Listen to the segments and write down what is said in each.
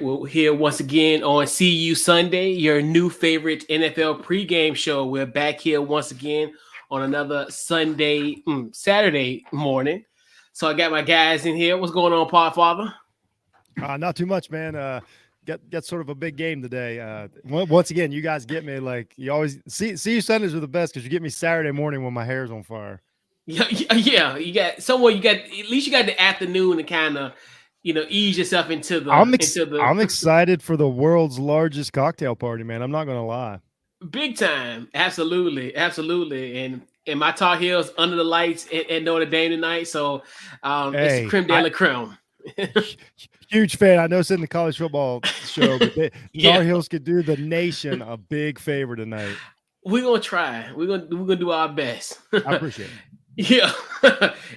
We're here once again on See You Sunday, your new favorite NFL pregame show. We're back here once again on another Saturday morning. So I got my guys in here. What's going on, Podfather? Not too much, man. Get sort of a big game today. Once again, you guys get me like you always see you Sundays are the best because you get me Saturday morning when my hair's on fire. Yeah. You got somewhere. You got at least you got the afternoon to kind of ease yourself into the I'm excited for the world's largest cocktail party, man. I'm not gonna lie. big time. Absolutely. And my Tar Heels under the lights at Notre Dame tonight. So it's the Hey, creme de la creme. huge fan. I know it's in the college football show, but Yeah. Tar Heels could do the nation a big favor tonight. We're gonna try. We're gonna do our best. I appreciate it. Yeah.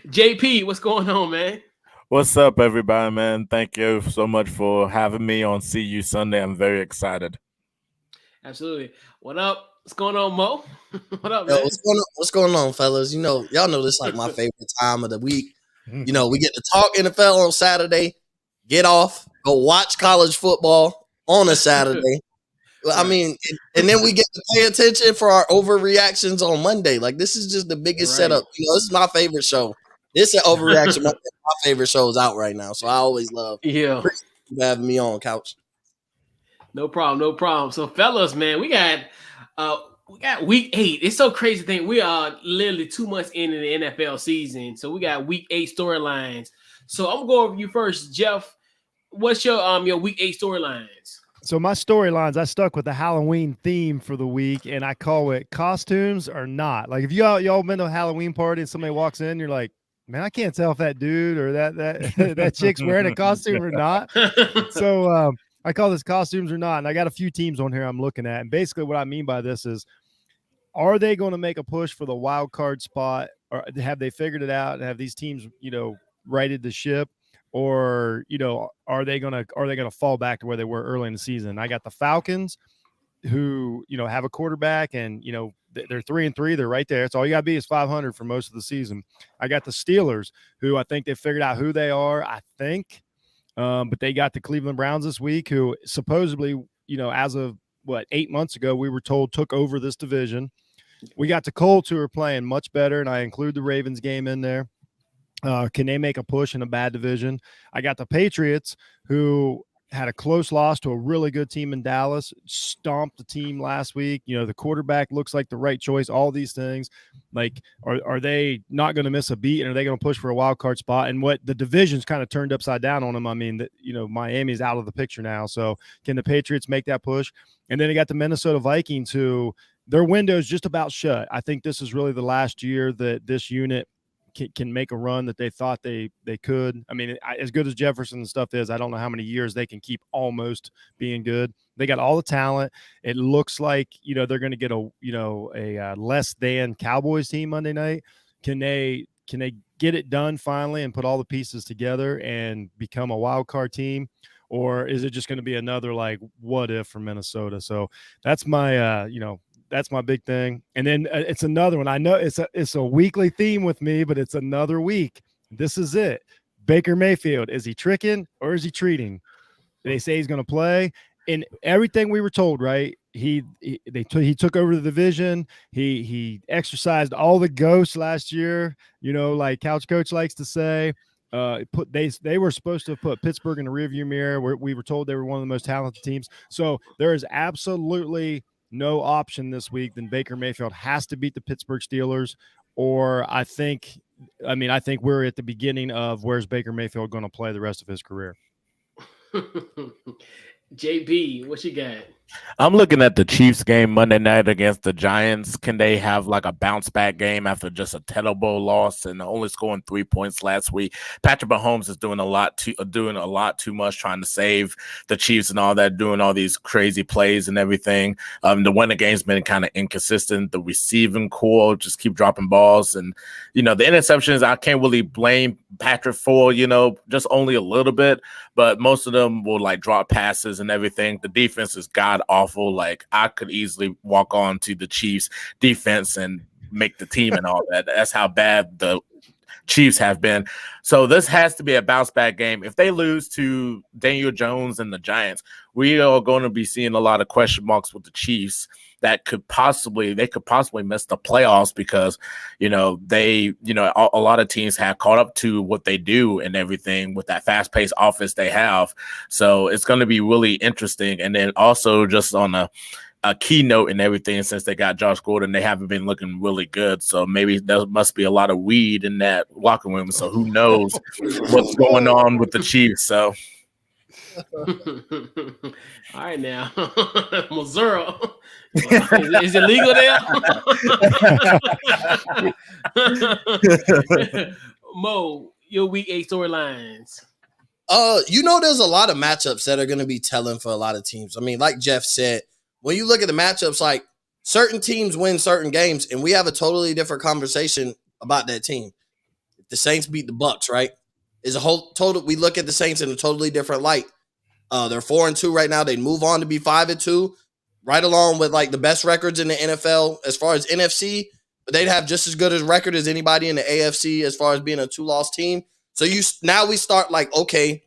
JP, what's going on, man? What's up, everybody, man? Thank you so much for having me on See You Sunday. I'm very excited. Absolutely. What up? What's going on, Mo? What up, Yo, man? what's going on, fellas? Y'all know this is like my favorite time of the week. We get to talk NFL on Saturday, get off, go watch college football on a Saturday. I mean, and then we get to pay attention for our overreactions on Monday. Like, this is just the biggest setup. This is my favorite show. This is overreaction. My favorite show is out right now, so I always love having me on, Couch. No problem. So, fellas, man, we got week 8. It's so crazy to think we are literally 2 months into the NFL season. So we got week 8 storylines. So I'm gonna go over you first, Jeff. What's your week 8 storylines? So my storylines, I stuck with the Halloween theme for the week, and I call it costumes or not. Like if y'all been to a Halloween party and somebody walks in, you're like, man, I can't tell if that dude or that chick's wearing a costume or not. So I call this costumes or not, and I got a few teams on here I'm looking at. And basically what I mean by this is, are they going to make a push for the wild card spot, or have they figured it out and have these teams, righted the ship? Or are they gonna fall back to where they were early in the season? I got the Falcons, who have a quarterback, and they're 3-3. They're right there. It's all you gotta be is 500 for most of the season. I got the Steelers, who I think they figured out who they are. I think, but they got the Cleveland Browns this week, who supposedly as of 8 months ago we were told took over this division. We got the Colts, who are playing much better, and I include the Ravens game in there. Can they make a push in a bad division? I got the Patriots, who had a close loss to a really good team in Dallas, stomped the team last week. The quarterback looks like the right choice, all these things. Like, are they not going to miss a beat, and are they going to push for a wild card spot? And what the division's kind of turned upside down on them. I mean, Miami's out of the picture now. So can the Patriots make that push? And then you got the Minnesota Vikings, who their window's just about shut. I think this is really the last year that this unit can make a run that they thought they could. I mean, as good as Jefferson and stuff is, I don't know how many years they can keep almost being good. They got all the talent. It looks like they're going to get a less than Cowboys team Monday night. Can they get it done finally and put all the pieces together and become a wild card team? Or is it just going to be another like what if for Minnesota? So that's my that's my big thing. And then it's another one. I know it's a weekly theme with me, but it's another week. This is it. Baker Mayfield, is he tricking or is he treating? They say he's going to play. And everything we were told, right? He took over the division. He exercised all the ghosts last year. Like Couch Coach likes to say. They were supposed to have put Pittsburgh in the rearview mirror. We were told they were one of the most talented teams. So there is absolutely no option this week than Baker Mayfield has to beat the Pittsburgh Steelers, or I think we're at the beginning of where's Baker Mayfield going to play the rest of his career. JB, what you got? I'm looking at the Chiefs game Monday night against the Giants. Can they have like a bounce back game after just a terrible loss and only scoring 3 points last week? Patrick Mahomes is doing a lot too much, trying to save the Chiefs and all that, doing all these crazy plays and everything. The winning game's been kind of inconsistent. The receiving core just keep dropping balls, and the interceptions I can't really blame Patrick for. Just only a little bit, but most of them will like drop passes and everything. The defense is god awful. Like I could easily walk on to the Chiefs defense and make the team and all that. That's how bad the Chiefs have been. So this has to be a bounce back game. If they lose to Daniel Jones and the Giants, we are going to be seeing a lot of question marks with the Chiefs that could possibly miss the playoffs because, a lot of teams have caught up to what they do and everything with that fast paced offense they have. So it's going to be really interesting. And then also just on a keynote and everything, since they got Josh Gordon, they haven't been looking really good. So maybe there must be a lot of weed in that locker room. So who knows what's going on with the Chiefs. So all right now. Missouri. Is it legal there? Mo, your week 8 storylines. There's a lot of matchups that are going to be telling for a lot of teams. I mean, like Jeff said, when you look at the matchups, like certain teams win certain games, and we have a totally different conversation about that team. If the Saints beat the Bucs, right? Is a whole total. We look at the Saints in a totally different light. They're 4-2 right now. They'd move on to be 5-2, right along with like the best records in the NFL as far as NFC. But they'd have just as good a record as anybody in the AFC as far as being a 2-loss team. So now we start like, okay,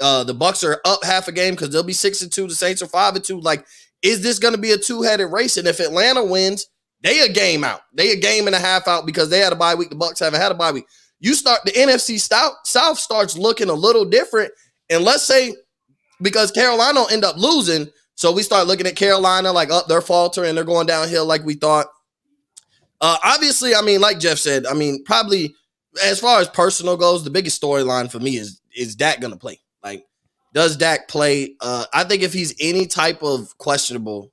the Bucs are up half a game because they'll be 6-2. The Saints are 5-2. Like, is this going to be a two-headed race? And if Atlanta wins, they a game out. They a game and a half out because they had a bye week. The Bucs haven't had a bye week. You start the NFC South starts looking a little different. And let's say because Carolina will end up losing, so we start looking at Carolina like they're faltering, they're going downhill like we thought. Obviously, I mean, like Jeff said, I mean, probably as far as personal goes, the biggest storyline for me is Dak going to play? Like, does Dak play? I think if he's any type of questionable,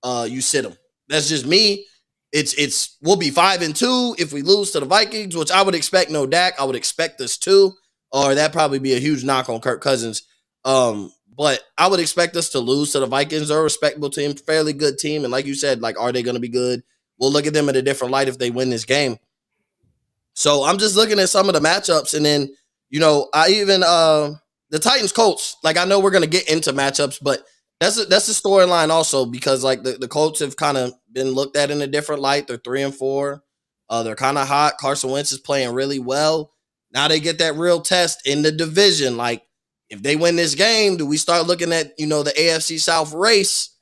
you sit him. That's just me. We'll be 5-2 if we lose to the Vikings, which I would expect no Dak. I would expect us to, or that'd probably be a huge knock on Kirk Cousins. But I would expect us to lose to the Vikings. They're a respectable team, fairly good team. And like you said, like, are they going to be good? We'll look at them in a different light if they win this game. So I'm just looking at some of the matchups. And then, I even the Titans Colts, like, I know we're going to get into matchups, but that's a storyline also because like the Colts have kind of been looked at in a different light. They're 3-4. They're kind of hot. Carson Wentz is playing really well. Now they get that real test in the division. Like, if they win this game, do we start looking at, the AFC South race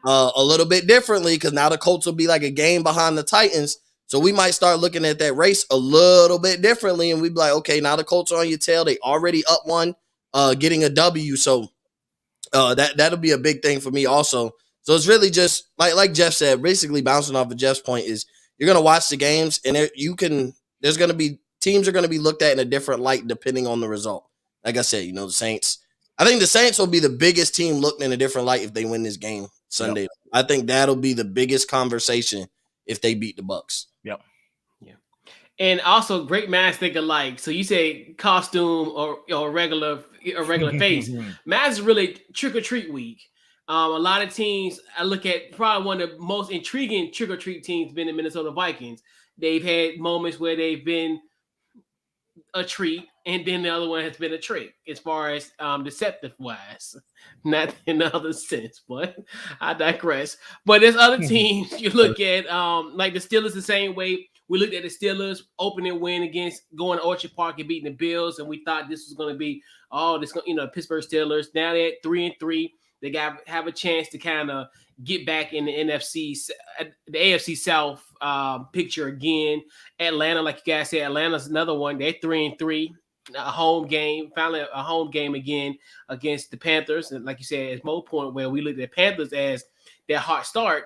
a little bit differently? Because now the Colts will be like a game behind the Titans. So we might start looking at that race a little bit differently. And we'd be like, okay, now the Colts are on your tail. They already up one, getting a W. So that'll be a big thing for me also. So it's really just like Jeff said, basically bouncing off of Jeff's point is you're going to watch the games and there's going to be teams are going to be looked at in a different light depending on the result. Like I said, the Saints. I think the Saints will be the biggest team looked in a different light if they win this game Sunday. Yep. I think that'll be the biggest conversation if they beat the Bucs. Yep. Yeah. And also great minds think alike. So you say costume or regular face. Matt's really trick or treat week. A lot of teams I look at probably one of the most intriguing trick or treat teams been the Minnesota Vikings. They've had moments where they've been a treat, and then the other one has been a trick as far as deceptive wise, not in the other sense, but I digress. But there's other teams you look at, like the Steelers the same way. We looked at the Steelers opening win against going to Orchard Park and beating the Bills, and we thought this was going to be Pittsburgh Steelers. Now they're at 3-3. They have a chance to kind of get back in the the AFC South picture again. Atlanta, like you guys said, Atlanta's another one. They're 3-3, a home game, finally a home game again against the Panthers. And like you said, at Mo point where we looked at Panthers as their hot start,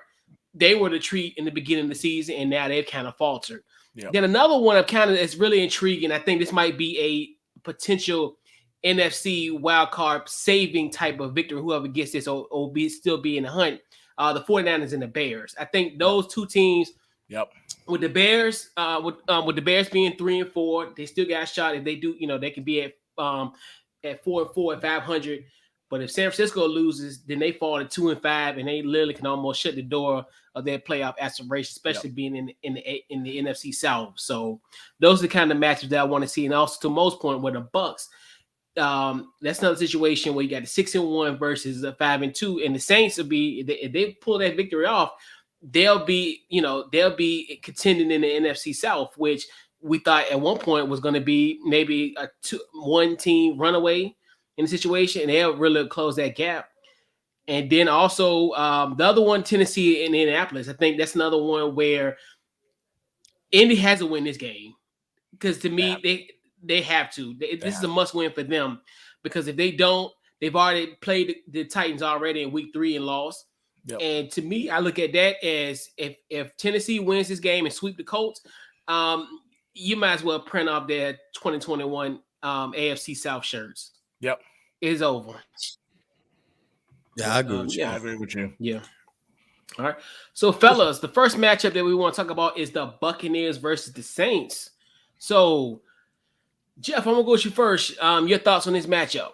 they were the treat in the beginning of the season, and now they've kind of faltered. Yep. Then another one that's really intriguing. I think this might be a potential NFC wildcard saving type of victory. Whoever gets this will still be in the hunt. The 49ers and the Bears. I think those two teams. Yep. With the Bears, with the Bears being 3-4, they still got a shot. If they do, they can be at 4-4 and 500. But if San Francisco loses, then they fall to 2-5, and they literally can almost shut the door of their playoff aspirations, especially being in the NFC South. So those are the kind of matches that I want to see. And also to Mo's point, where the Bucs. That's another situation where you got a 6-1 versus a 5-2, and the Saints will be if they pull that victory off, they'll be contending in the NFC South, which we thought at one point was going to be maybe a one team runaway in the situation, and they'll really close that gap. And then also the other one, Tennessee and Indianapolis. I think that's another one where Indy has to win this game because to me they have to. This is a must win for them because if they don't, they've already played the Titans already in week 3 and lost. Yep. And to me, I look at that as if Tennessee wins this game and sweep the Colts, you might as well print off their 2021 AFC South shirts. Yep. It's over. Yeah, I agree with you. I agree with you. Yeah. All right. So, fellas, the first matchup that we want to talk about is the Buccaneers versus the Saints. So, Jeff, I'm going to go with you first. Your thoughts on this matchup?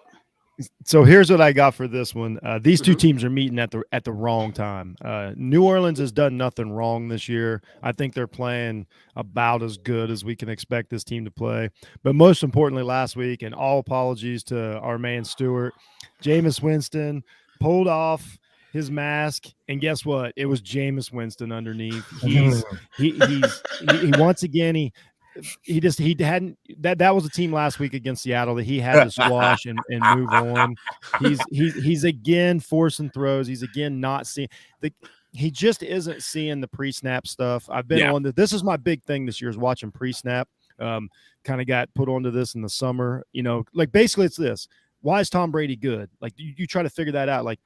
So here's what I got for this one. These two teams are meeting at the wrong time. New Orleans has done nothing wrong this year. I think they're playing about as good as we can expect this team to play. But most importantly, last week, and all apologies to our man Stewart, Jameis Winston pulled off his mask, and guess what? It was Jameis Winston underneath. He once again he hadn't that was a team last week against Seattle that he had to squash and move on. He's again forcing throws. He's again not seeing he just isn't seeing the pre-snap stuff. I've been on this is my big thing this year is watching pre-snap. Kind of got put onto this in the summer. Like basically it's this. Why is Tom Brady good? Like you try to figure that out. Like,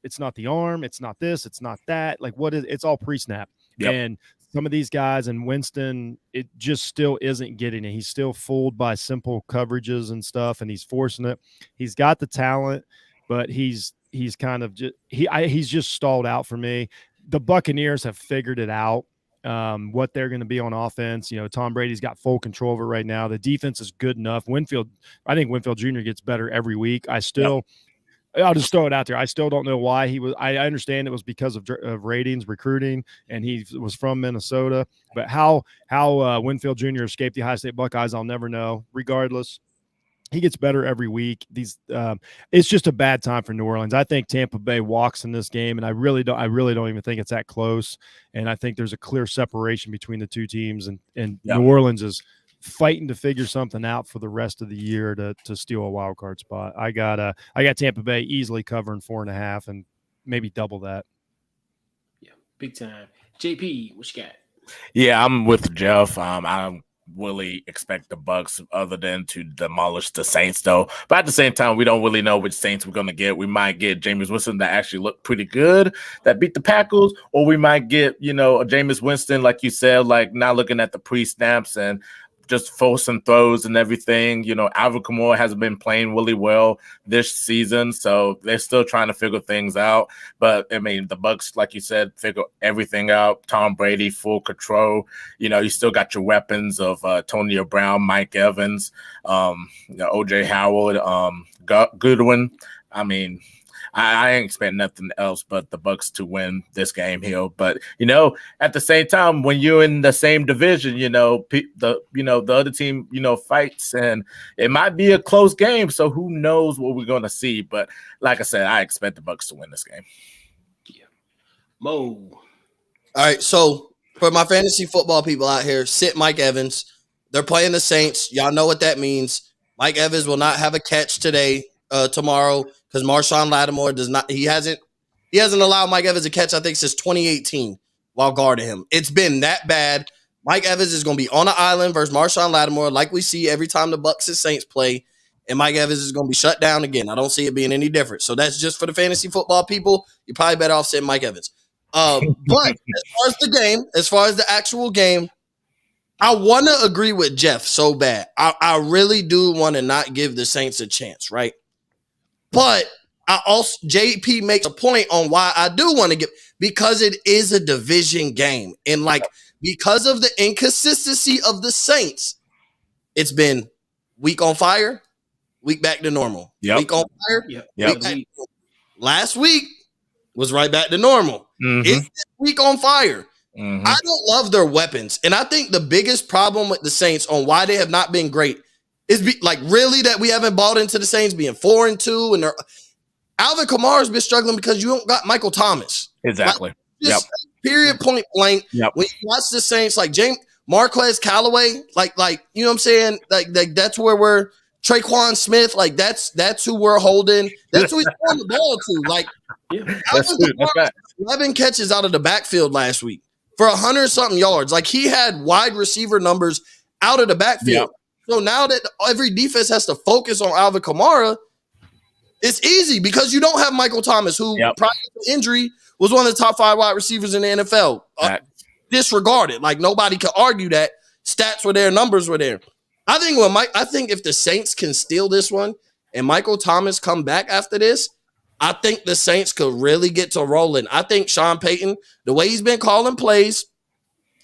it's not the arm, it's not this, it's not that. Like it's all pre-snap. Yep. And some of these guys and Winston, it just still isn't getting it. He's still fooled by simple coverages and stuff, and he's forcing it. He's got the talent, but he's kind of just he's just stalled out for me. The Buccaneers have figured it out, what they're going to be on offense. Tom Brady's got full control of it right now. The defense is good enough. I think Winfield Jr. gets better every week. I'll just throw it out there. I still don't know why he was. I understand it was because of ratings, recruiting, and he was from Minnesota. But how Winfield Jr. escaped the Ohio State Buckeyes, I'll never know. Regardless, he gets better every week. It's just a bad time for New Orleans. I think Tampa Bay walks in this game, and I really don't even think it's that close. And I think there's a clear separation between the two teams, and New Orleans is fighting to figure something out for the rest of the year to steal a wild card spot. I got Tampa Bay easily covering 4.5 and maybe double that. Yeah, big time. JP, what you got? Yeah, I'm with Jeff. I don't really expect the Bucs other than to demolish the Saints, though. But at the same time, we don't really know which Saints we're going to get. We might get Jameis Winston that actually looked pretty good, that beat the Packers, or we might get, a Jameis Winston, like you said, like not looking at the pre-snaps and just forcing throws and everything. Alvin Kamara hasn't been playing really well this season, so they're still trying to figure things out. But, I mean, the Bucs, like you said, figure everything out. Tom Brady, full control. You still got your weapons of Antonio Brown, Mike Evans, O.J. Howard, Goodwin. I mean, I ain't expect nothing else but the Bucs to win this game here. But at the same time, when you're in the same division, the other team fights, and it might be a close game. So who knows what we're gonna see? But like I said, I expect the Bucs to win this game. Yeah, Mo. All right, so for my fantasy football people out here, sit Mike Evans. They're playing the Saints. Y'all know what that means. Mike Evans will not have a catch tomorrow. Because Marshawn Lattimore he hasn't allowed Mike Evans a catch, I think, since 2018 while guarding him. It's been that bad. Mike Evans is going to be on an island versus Marshawn Lattimore like we see every time the Bucs and Saints play, and Mike Evans is going to be shut down again. I don't see it being any different. So that's just for the fantasy football people. You're probably better off sitting Mike Evans. But as far as the actual game, I want to agree with Jeff so bad. I really do want to not give the Saints a chance, right? But JP makes a point on why I do want to because it is a division game. And because of the inconsistency of the Saints, it's been week on fire, week back to normal. Yep. Week on fire, yep. Week back to normal. Last week was right back to normal. Mm-hmm. It's this week on fire. Mm-hmm. I don't love their weapons. And I think the biggest problem with the Saints on why they have not been great is really that we haven't bought into the Saints being 4-2, and Alvin Kamara's been struggling because you don't got Michael Thomas. Exactly. Period, point blank. Yep. When you watch the Saints, Marquez Callaway, like you know what I'm saying? Like that's where we're Traquan Smith, like that's who we're holding. That's who he's throwing the ball to. Like That's 11 catches out of the backfield last week for 100-something yards. Like he had wide receiver numbers out of the backfield. Yep. So now that every defense has to focus on Alvin Kamara, it's easy because you don't have Michael Thomas, who prior to injury was one of the top 5 wide receivers in the NFL. Disregarded. Like nobody could argue that. Stats were there, numbers were there. I think if the Saints can steal this one and Michael Thomas come back after this, I think the Saints could really get to rolling. I think Sean Payton, the way he's been calling plays,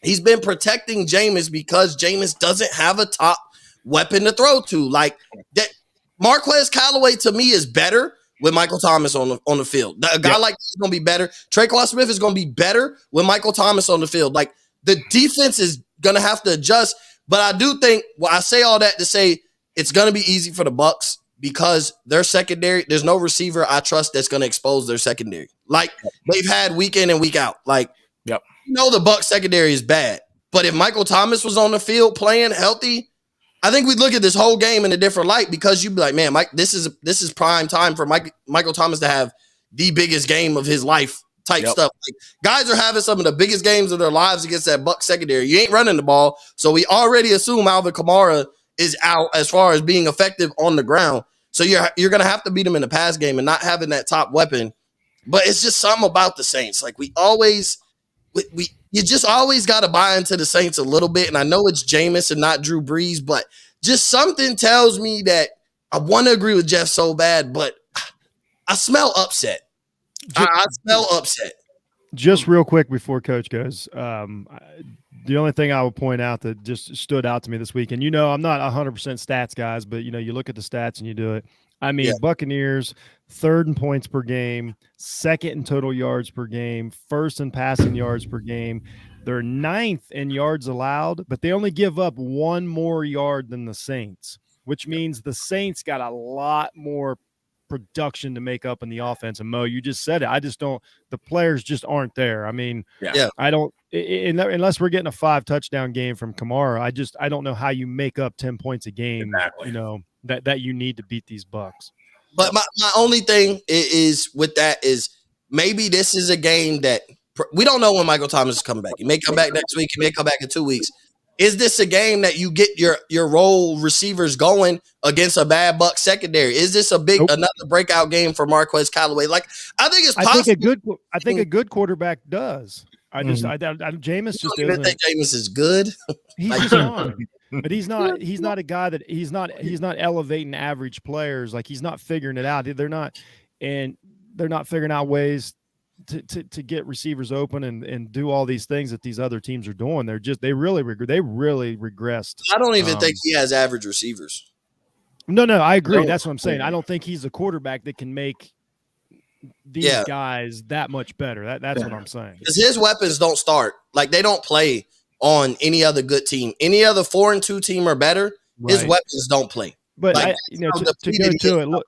he's been protecting Jameis because Jameis doesn't have a top weapon to throw to. Like that, Marquez Callaway to me is better with Michael Thomas on the field. A guy like this is going to be better. Traquan Smith is going to be better with Michael Thomas on the field. Like the defense is going to have to adjust. But I do think, I say all that to say it's going to be easy for the Bucs because their secondary, there's no receiver I trust that's going to expose their secondary. Like they've had week in and week out. Like, the Bucs secondary is bad. But if Michael Thomas was on the field playing healthy, I think we'd look at this whole game in a different light because you'd be like, man, Mike, this is prime time for Michael Thomas to have the biggest game of his life type stuff. Like, guys are having some of the biggest games of their lives against that Bucs secondary. You ain't running the ball, so we already assume Alvin Kamara is out as far as being effective on the ground. So you're going to have to beat him in the pass game and not having that top weapon. But it's just something about the Saints. Like you just always got to buy into the Saints a little bit. And I know it's Jameis and not Drew Brees, but just something tells me that I want to agree with Jeff so bad, but I smell upset. I smell upset. Just real quick before Coach goes, the only thing I would point out that just stood out to me this week, and I'm not 100% stats guys, but you look at the stats and you do it. I mean, Buccaneers, 3rd in points per game, 2nd in total yards per game, 1st in passing yards per game. They're 9th in yards allowed, but they only give up 1 more yard than the Saints, which means the Saints got a lot more production to make up in the offense. And Mo, you just said it. The players just aren't there. I mean, I don't, unless we're getting a 5 touchdown game from Kamara, I don't know how you make up 10 points a game, that you need to beat these Bucs. But my only thing is with that is maybe this is a game that we don't know when Michael Thomas is coming back. He may come back next week. He may come back in 2 weeks. Is this a game that you get your role receivers going against a bad Bucs secondary? Is this another breakout game for Marquez Callaway? Like, I think it's possible. I think a good quarterbact does. Jameis just isn't. You think Jameis is good? He's just not. But he's not a guy that he's not elevating average players. Like he's not figuring it out. They're not figuring out ways to get receivers open and do all these things that these other teams are doing. They really regressed. I don't even think he has average receivers. No, I agree. No. That's what I'm saying. I don't think he's a quarterback that can make these guys that much better. That's what I'm saying. Because his weapons don't start. Like they don't play on any other good team. Any other 4-2 team or better, his weapons don't play. But to go to it, look,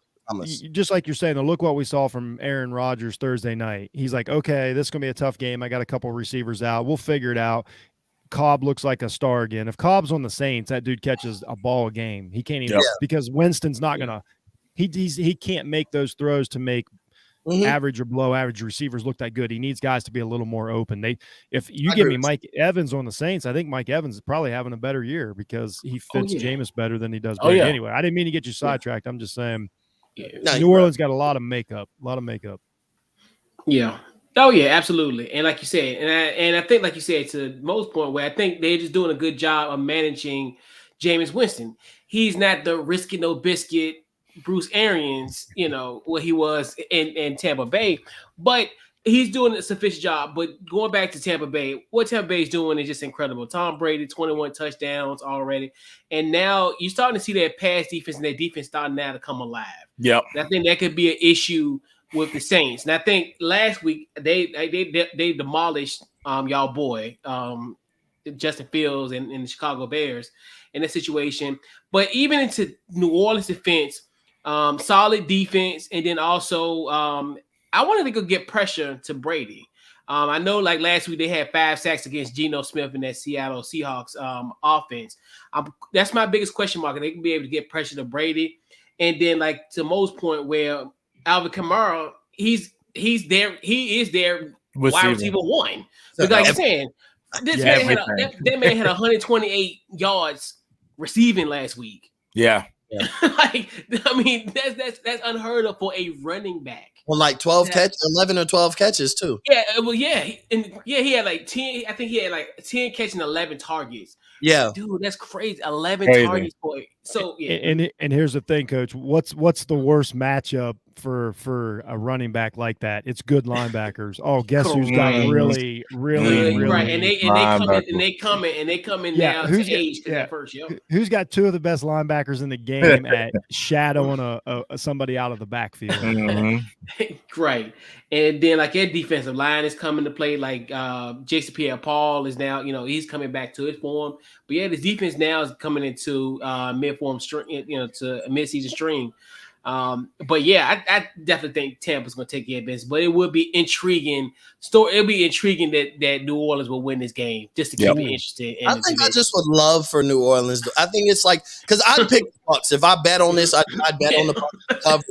just like you're saying, look what we saw from Aaron Rodgers Thursday night. He's like, okay, this is going to be a tough game. I got a couple receivers out. We'll figure it out. Cobb looks like a star again. If Cobb's on the Saints, that dude catches a ball a game. He can't even because Winston's not going to – he can't make those throws to make average or below average receivers look that good. He needs guys to be a little more open. If you give me Mike Evans on the Saints, I think Mike Evans is probably having a better year because he fits Jameis better than he does Brady. Anyway, I didn't mean to get you sidetracked. I'm just saying – New Orleans got a lot of makeup. Yeah. Oh yeah, absolutely. And like you said, and I think like you said to most point where I think they're just doing a good job of managing Jameis Winston. He's not the risky no biscuit Bruce Arians, what he was in Tampa Bay, but he's doing a sufficient job. But going back to Tampa Bay, what Tampa Bay is doing is just incredible. Tom Brady, 21 touchdowns already. And now you're starting to see their pass defense and their defense starting now to come alive. Yep. And I think that could be an issue with the Saints. And I think last week they demolished y'all boy, Justin Fields and the Chicago Bears in that situation. But even into New Orleans defense, solid defense, and then also I wanted to go get pressure to Brady. I know like last week they had 5 sacks against Geno Smith in that Seattle Seahawks offense. That's my biggest question mark. They can be able to get pressure to Brady. And then like to Mo's point where Alvin Kamara, he is their wide receiver 1. Because like I'm saying, that man had 128 yards receiving last week. Yeah. Like, I mean, that's unheard of for a running back. On like 11 or 12 catches too. Yeah, well, he had like 10. I think he had like 10 catching 11 targets. Yeah, dude, that's crazy. 11 targets for it. So yeah. And here's the thing, Coach. What's the worst matchup for a running back like that? It's good linebackers. Oh, guess who's got really right? And they come in now to age at first. Yep. Who's got 2 of the best linebackers in the game at shadowing somebody out of the backfield? Right. And then like their defensive line is coming to play. Like Jason Pierre-Paul is now, he's coming back to his form. But yeah, the defense now is coming into mid-form string, to a mid-season stream. But yeah, I definitely think Tampa's going to take the advantage. But it would be intriguing. It'll be intriguing that New Orleans will win this game just to keep it interesting. I think I just would love for New Orleans. I think it's like because I'd pick the Bucs if I bet on this. I'd bet on the Bucs to cover.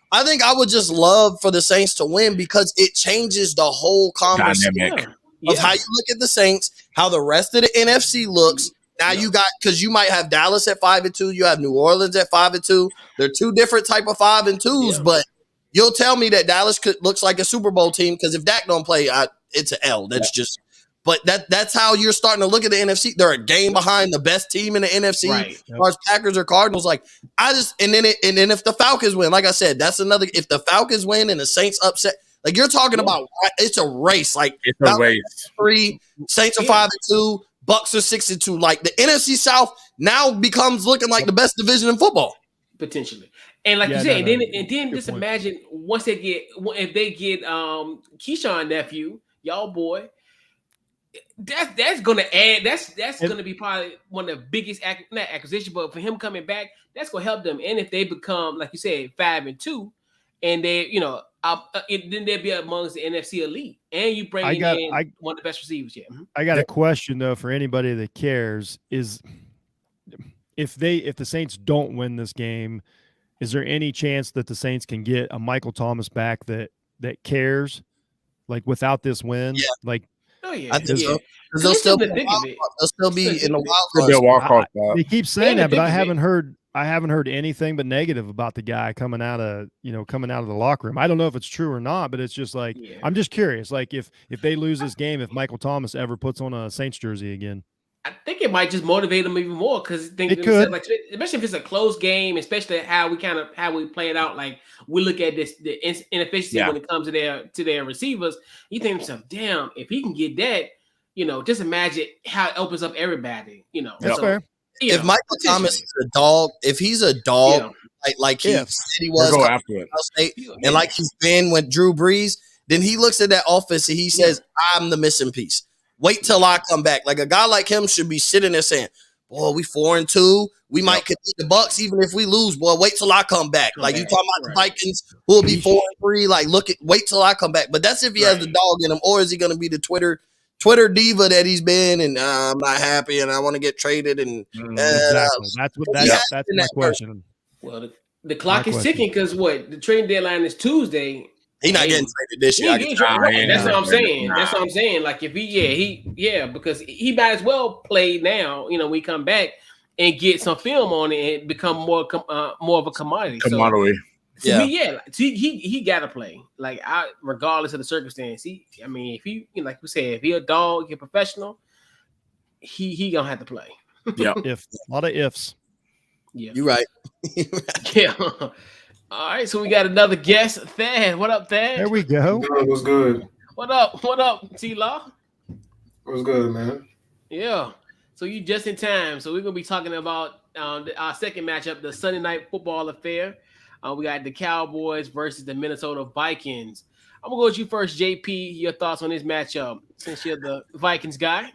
I think I would just love for the Saints to win because it changes the whole conversation of how you look at the Saints, how the rest of the NFC looks. Now you got because you might have Dallas at 5-2, you have New Orleans at 5-2. They're 2 different type of 5-2s, but you'll tell me that Dallas looks like a Super Bowl team because if Dak don't play, it's an L. That's just. But that's how you're starting to look at the NFC. They're a game behind the best team in the NFC, as far as Packers or Cardinals. Like and then if the Falcons win, like I said, that's another. If the Falcons win and the Saints upset, like you're talking about, it's a race. Like it's a race. 3 Saints are 5-2, Bucs are 6-2. Like the NFC South now becomes looking like the best division in football potentially. And like you said, and then just imagine if they get Keyshawn nephew, y'all boy. That's gonna add. That's gonna be probably one of the biggest not acquisition, but for him coming back, that's gonna help them. And if they become, like you said, 5-2, and they, then they'll be amongst the NFC elite. And you bring in one of the best receivers. Yeah, I got a question though for anybody that cares: is if the Saints don't win this game, is there any chance that the Saints can get a Michael Thomas back that cares, like without this win, like? Oh yeah, I think so. They'll still be in the wild card. They keep saying that, but I haven't heard anything but negative about the guy coming out of the locker room. I don't know if it's true or not, but it's just like I'm just curious. Like if they lose this game, if Michael Thomas ever puts on a Saints jersey again, I think it might just motivate them even more because it could, like, especially if it's a close game, especially how we play it out. Like we look at the inefficiency when it comes to their receivers. You think to yourself, damn, if he can get that, just imagine how it opens up everybody. That's fair. If Michael Thomas is a dog, if he's a dog, like he said he was, go after it. And like he's been with Drew Brees, then he looks at that offense and he says, "I'm the missing piece. Wait till I come back." Like a guy like him should be sitting there saying, "Boy, we 4-2. We might could beat the Bucs even if we lose. Boy, wait till I come back." Like you talking about the Vikings who will be 4-3. Like wait till I come back. But that's if he has the dog in him, or is he going to be the Twitter diva that he's been? And I'm not happy, and I want to get traded. And exactly. That's my question. Well, the clock is ticking because the trading deadline is Tuesday. He's not getting traded this year. That's what I'm saying. That's what I'm saying. Like if because he might as well play now. When he come back and get some film on it and become more of a commodity. So, he got to play. Like regardless of the circumstance. If he like we said, if he a dog, he a professional, he gonna have to play. Yeah, a lot of ifs. Yeah, you're right. Yeah. All right, so we got another guest, Thad. What up, Thad? There we go. What's good? What up, T-Law? What's good, man? Yeah. So you just in time. So we're gonna be talking about our second matchup, the Sunday night football affair. We got the Cowboys versus the Minnesota Vikings. I'm gonna go with you first, JP. Your thoughts on this matchup since you're the Vikings guy.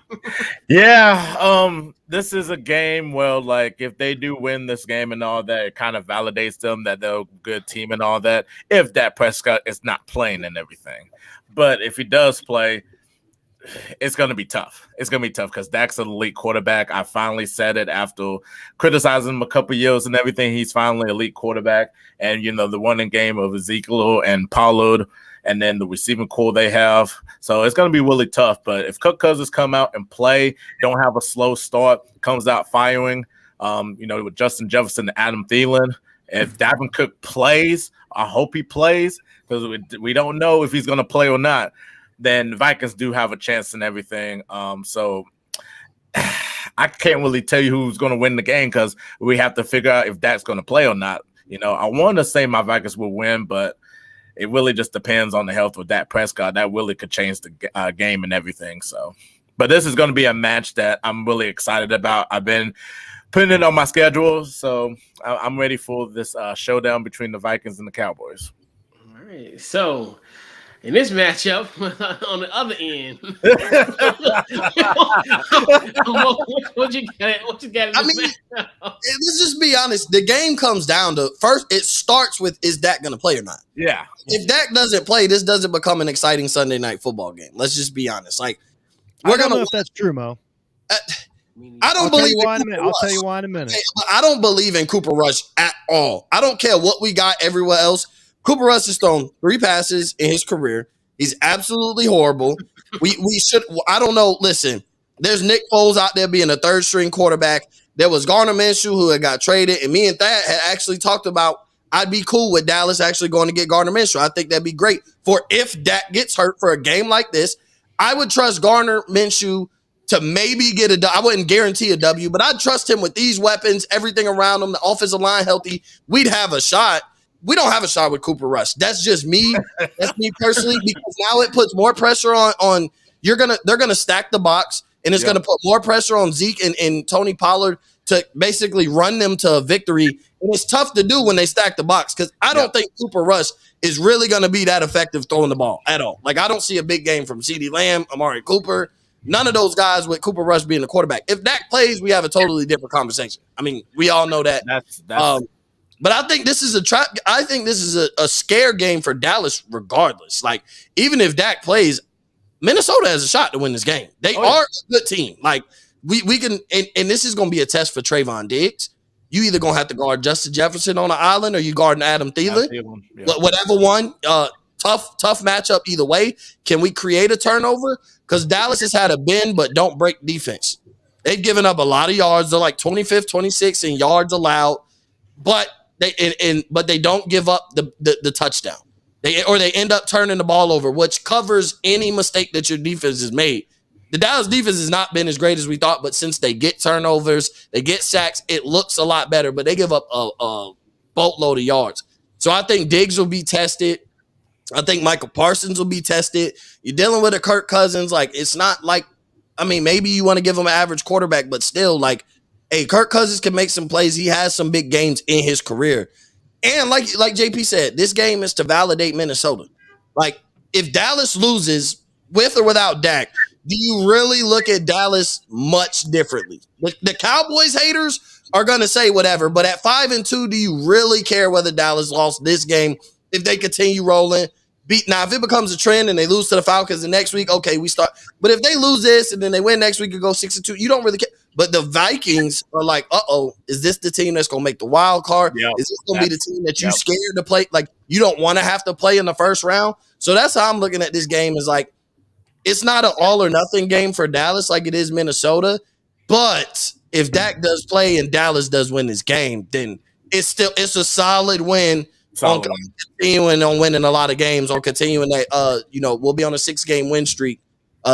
Yeah, this is a game where, like, if they do win this game and all that, it kind of validates them that they're a good team and all that. If Dak Prescott is not playing and everything, but if he does play, it's going to be tough. It's going to be tough because Dak's an elite quarterback. I finally said it after criticizing him a couple years and everything. He's finally an elite quarterback. And, the running game of Ezekiel and Pollard and then the receiving core they have. So it's going to be really tough. But if Kirk Cousins come out and play, don't have a slow start, comes out firing, with Justin Jefferson and Adam Thielen, if Dalvin Cook plays, I hope he plays because we don't know if he's going to play or not. Then the Vikings do have a chance and everything. So I can't really tell you who's going to win the game because we have to figure out if Dak's going to play or not. I want to say my Vikings will win, but it really just depends on the health of Dak Prescott. That really could change the game and everything. So, but this is going to be a match that I'm really excited about. I've been putting it on my schedule, so I'm ready for this showdown between the Vikings and the Cowboys. All right, so in this matchup, on the other end, what you got? Let's just be honest. The game comes down to first. It starts with is Dak going to play or not? Yeah. If Dak doesn't play, this doesn't become an exciting Sunday night football game. Let's just be honest. Like I don't know if that's true, Mo. I don't believe. I'll tell you why in a minute. I don't believe in Cooper Rush at all. I don't care what we got everywhere else. Cooper Rush has thrown 3 passes in his career. He's absolutely horrible. We should. I don't know. Listen, there's Nick Foles out there being a 3rd string quarterback. There was Gardner Minshew who had got traded, and me and Thad had actually talked about I'd be cool with Dallas actually going to get Gardner Minshew. I think that'd be great for if Dak gets hurt for a game like this. I would trust Gardner Minshew to maybe get a W. I wouldn't guarantee a W, but I'd trust him with these weapons, everything around him, the offensive line healthy. We'd have a shot. We don't have a shot with Cooper Rush. That's just me. That's me personally, because now it puts more pressure on they're gonna stack the box, and it's gonna put more pressure on Zeke and Tony Pollard to basically run them to a victory. And it's tough to do when they stack the box because I don't think Cooper Rush is really gonna be that effective throwing the ball at all. Like I don't see a big game from CeeDee Lamb, Amari Cooper, none of those guys with Cooper Rush being the quarterback. If Dak plays, we have a totally different conversation. I mean, we all know that. That's But I think this is I think this is a scare game for Dallas regardless. Like, even if Dak plays, Minnesota has a shot to win this game. They are a good team. Like, we can and this is going to be a test for Trayvon Diggs. You either going to have to guard Justin Jefferson on the island or you guarding Adam Thielen. Whatever one. Tough matchup either way. Can we create a turnover? Because Dallas has had a bend but don't break defense. They've given up a lot of yards. They're like 25th, 26th in yards allowed. But they don't give up the touchdown. They end up turning the ball over, which covers any mistake that your defense has made. The Dallas defense has not been as great as we thought, but since they get turnovers, they get sacks, it looks a lot better, but they give up a boatload of yards. So I think Diggs will be tested. I think Michael Parsons will be tested. You're dealing with a Kirk Cousins. Like, it's not like, I mean, maybe you want to give him an average quarterback, but still, like, hey, Kirk Cousins can make some plays. He has some big games in his career. And like JP said, this game is to validate Minnesota. Like, if Dallas loses with or without Dak, do you really look at Dallas much differently? The Cowboys haters are going to say whatever, but at 5-2, do you really care whether Dallas lost this game if they continue rolling? Now, if it becomes a trend and they lose to the Falcons the next week, okay, we start. But if they lose this and then they win next week and go 6-2, you don't really care. But the Vikings are like, is this the team that's going to make the wild card? Yep. Is this going to be the team that you scared to play? Like, you don't want to have to play in the first round. So that's how I'm looking at this game is like, it's not an all or nothing game for Dallas like it is Minnesota. But if Dak does play and Dallas does win this game, then it's a solid win. Continuing on winning a lot of games or continuing that we'll be on a 6-game win streak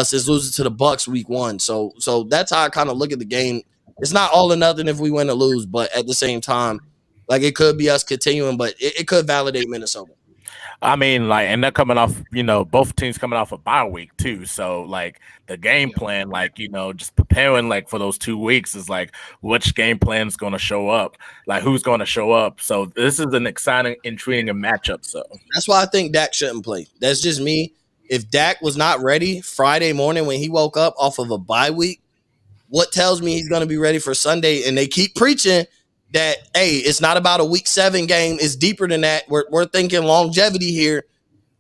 since losing to the Bucs week 1. So that's how I kind of look at the game. It's not all or nothing if we win or lose, but at the same time, like, it could be us continuing, but it could validate Minnesota. I mean, like, and they're coming off, both teams coming off a bye week too. So, like, the game plan, like, just preparing, like, for those 2 weeks is like, which game plan is going to show up, like, who's going to show up. So, this is an exciting, intriguing matchup. So, that's why I think Dak shouldn't play. That's just me. If Dak was not ready Friday morning when he woke up off of a bye week, what tells me he's going to be ready for Sunday? And they keep preaching that, hey, it's not about a week 7 game. It's deeper than that. We're thinking longevity here.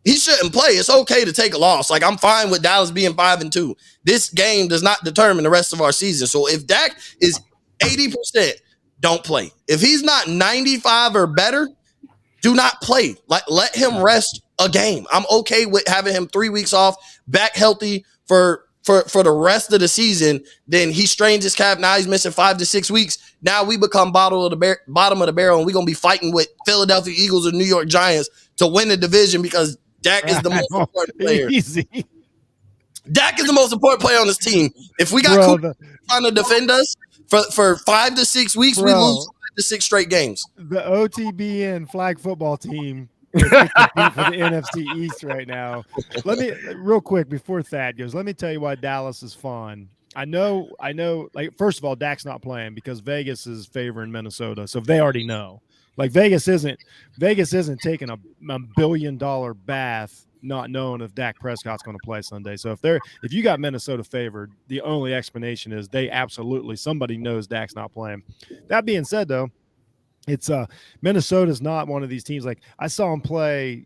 He shouldn't play. It's okay to take a loss. Like, I'm fine with Dallas being 5-2. This game does not determine the rest of our season. So if Dak is 80%, don't play. If he's not 95 or better, do not play. Like, let him rest a game. I'm okay with having him 3 weeks off, back healthy for the rest of the season. Then he strains his calf. Now he's missing 5 to 6 weeks. Now we become bottom of the barrel, and we're going to be fighting with Philadelphia Eagles or New York Giants to win the division because Dak is the most important player. Easy. Dak is the most important player on this team. If we got Cooper trying to defend us for 5 to 6 weeks, we lose 5 to 6 straight games. The OTBN flag football team could compete for the NFC East right now. Let me, real quick, before Thad goes, let me tell you why Dallas is fun. I know, like, first of all, Dak's not playing because Vegas is favoring Minnesota. So they already know. Like, Vegas isn't taking a $1 billion bath not knowing if Dak Prescott's going to play Sunday. So if you got Minnesota favored, the only explanation is somebody knows Dak's not playing. That being said, though, it's Minnesota's not one of these teams. Like, I saw him play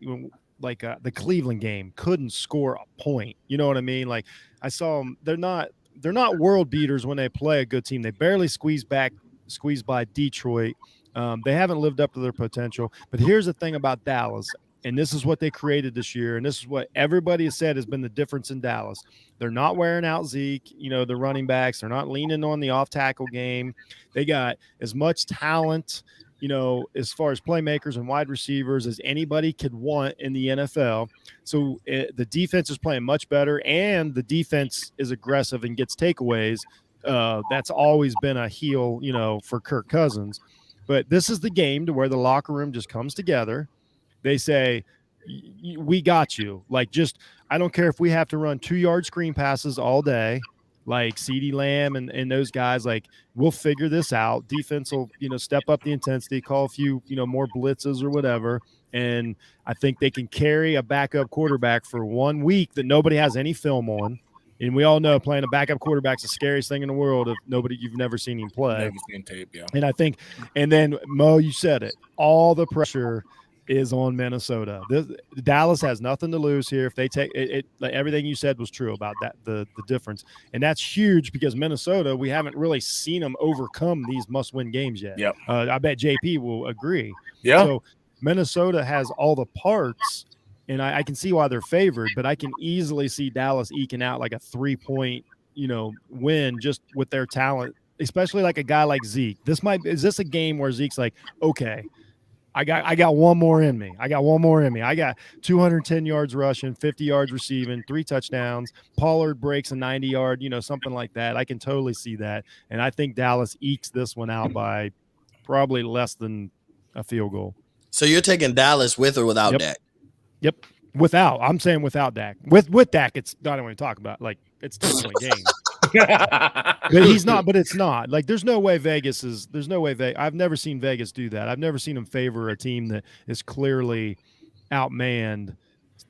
like the Cleveland game, couldn't score a point. You know what I mean? Like, I saw them. They're not world beaters when they play a good team. They barely squeeze by Detroit. They haven't lived up to their potential. But here's the thing about Dallas, and this is what they created this year, and this is what everybody has said has been the difference in Dallas. They're not wearing out Zeke, the running backs. They're not leaning on the off-tackle game. They got as much talent, as far as playmakers and wide receivers as anybody could want in the NFL. So the defense is playing much better, and the defense is aggressive and gets takeaways. That's always been a heel, for Kirk Cousins. But this is the game to where the locker room just comes together. They say, we got you. Like, just, I don't care if we have to run 2-yard screen passes all day, like CeeDee Lamb and those guys. Like, we'll figure this out. Defense will, step up the intensity, call a few, more blitzes or whatever. And I think they can carry a backup quarterback for 1 week that nobody has any film on. And we all know playing a backup quarterback's the scariest thing in the world if you've never seen him play. Never seen tape, yeah. And I think, and then Mo, you said it, all the pressure is on Minnesota. Dallas has nothing to lose here. If they take it, like everything you said was true about that, the difference. And that's huge because Minnesota, we haven't really seen them overcome these must-win games yet. Yep. I bet JP will agree. Yeah. So Minnesota has all the parts, and I can see why they're favored, but I can easily see Dallas eking out like a 3-point, win just with their talent, especially like a guy like Zeke. Is this a game where Zeke's like, okay, I got one more in me. I got 210 yards rushing, 50 yards receiving, 3 touchdowns. Pollard breaks a 90-yard, something like that. I can totally see that. And I think Dallas ekes this one out by probably less than a field goal. So you're taking Dallas with or without Dak? Yep. I'm saying without Dak. With Dak, it's not even talk about. Like, it's a 2-point game. But it's not. Like, there's no way I've never seen Vegas do that. I've never seen them favor a team that is clearly outmanned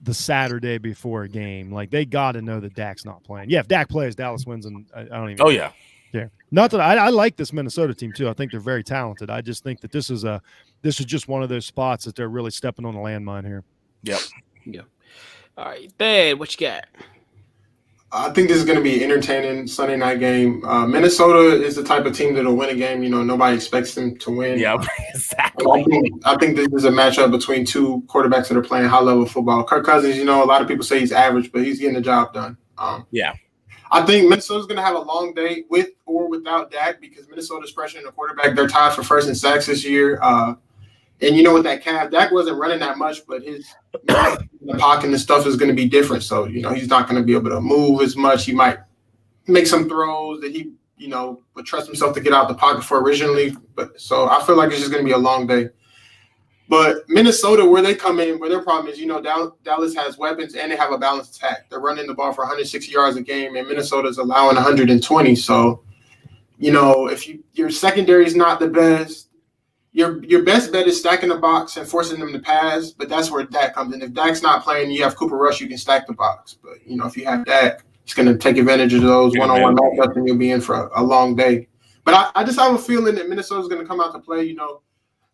the Saturday before a game. Like, they got to know that Dak's not playing. Yeah, if Dak plays, Dallas wins, and I don't even. Oh, yeah. Yeah. Not that I like this Minnesota team too. I think they're very talented. I just think that this is just one of those spots that they're really stepping on a landmine here. Yep. Yeah. All right, Thad, what you got? I think this is going to be an entertaining Sunday night game. Minnesota is the type of team that'll win a game. Nobody expects them to win. Yeah, exactly. I think this is a matchup between 2 quarterbacks that are playing high-level football. Kirk Cousins, a lot of people say he's average, but he's getting the job done. Yeah. I think Minnesota's going to have a long day with or without Dak because Minnesota's pressuring the quarterback. They're tied for first in sacks this year. And with that calf, Dak wasn't running that much, but his the pocket and stuff is going to be different. So, he's not going to be able to move as much. He might make some throws that he, would trust himself to get out the pocket for originally. But so I feel like it's just going to be a long day. But Minnesota, where they come in, where their problem is, Dallas has weapons and they have a balanced attack. They're running the ball for 160 yards a game, and Minnesota's allowing 120. So, if your secondary is not the best, your best bet is stacking the box and forcing them to pass. But that's where Dak comes in. If Dak's not playing, you have Cooper Rush, you can stack the box. But if you have Dak, he's going to take advantage of those one-on-one matchups, and you'll be in for a long day. But I just have a feeling that Minnesota's going to come out to play.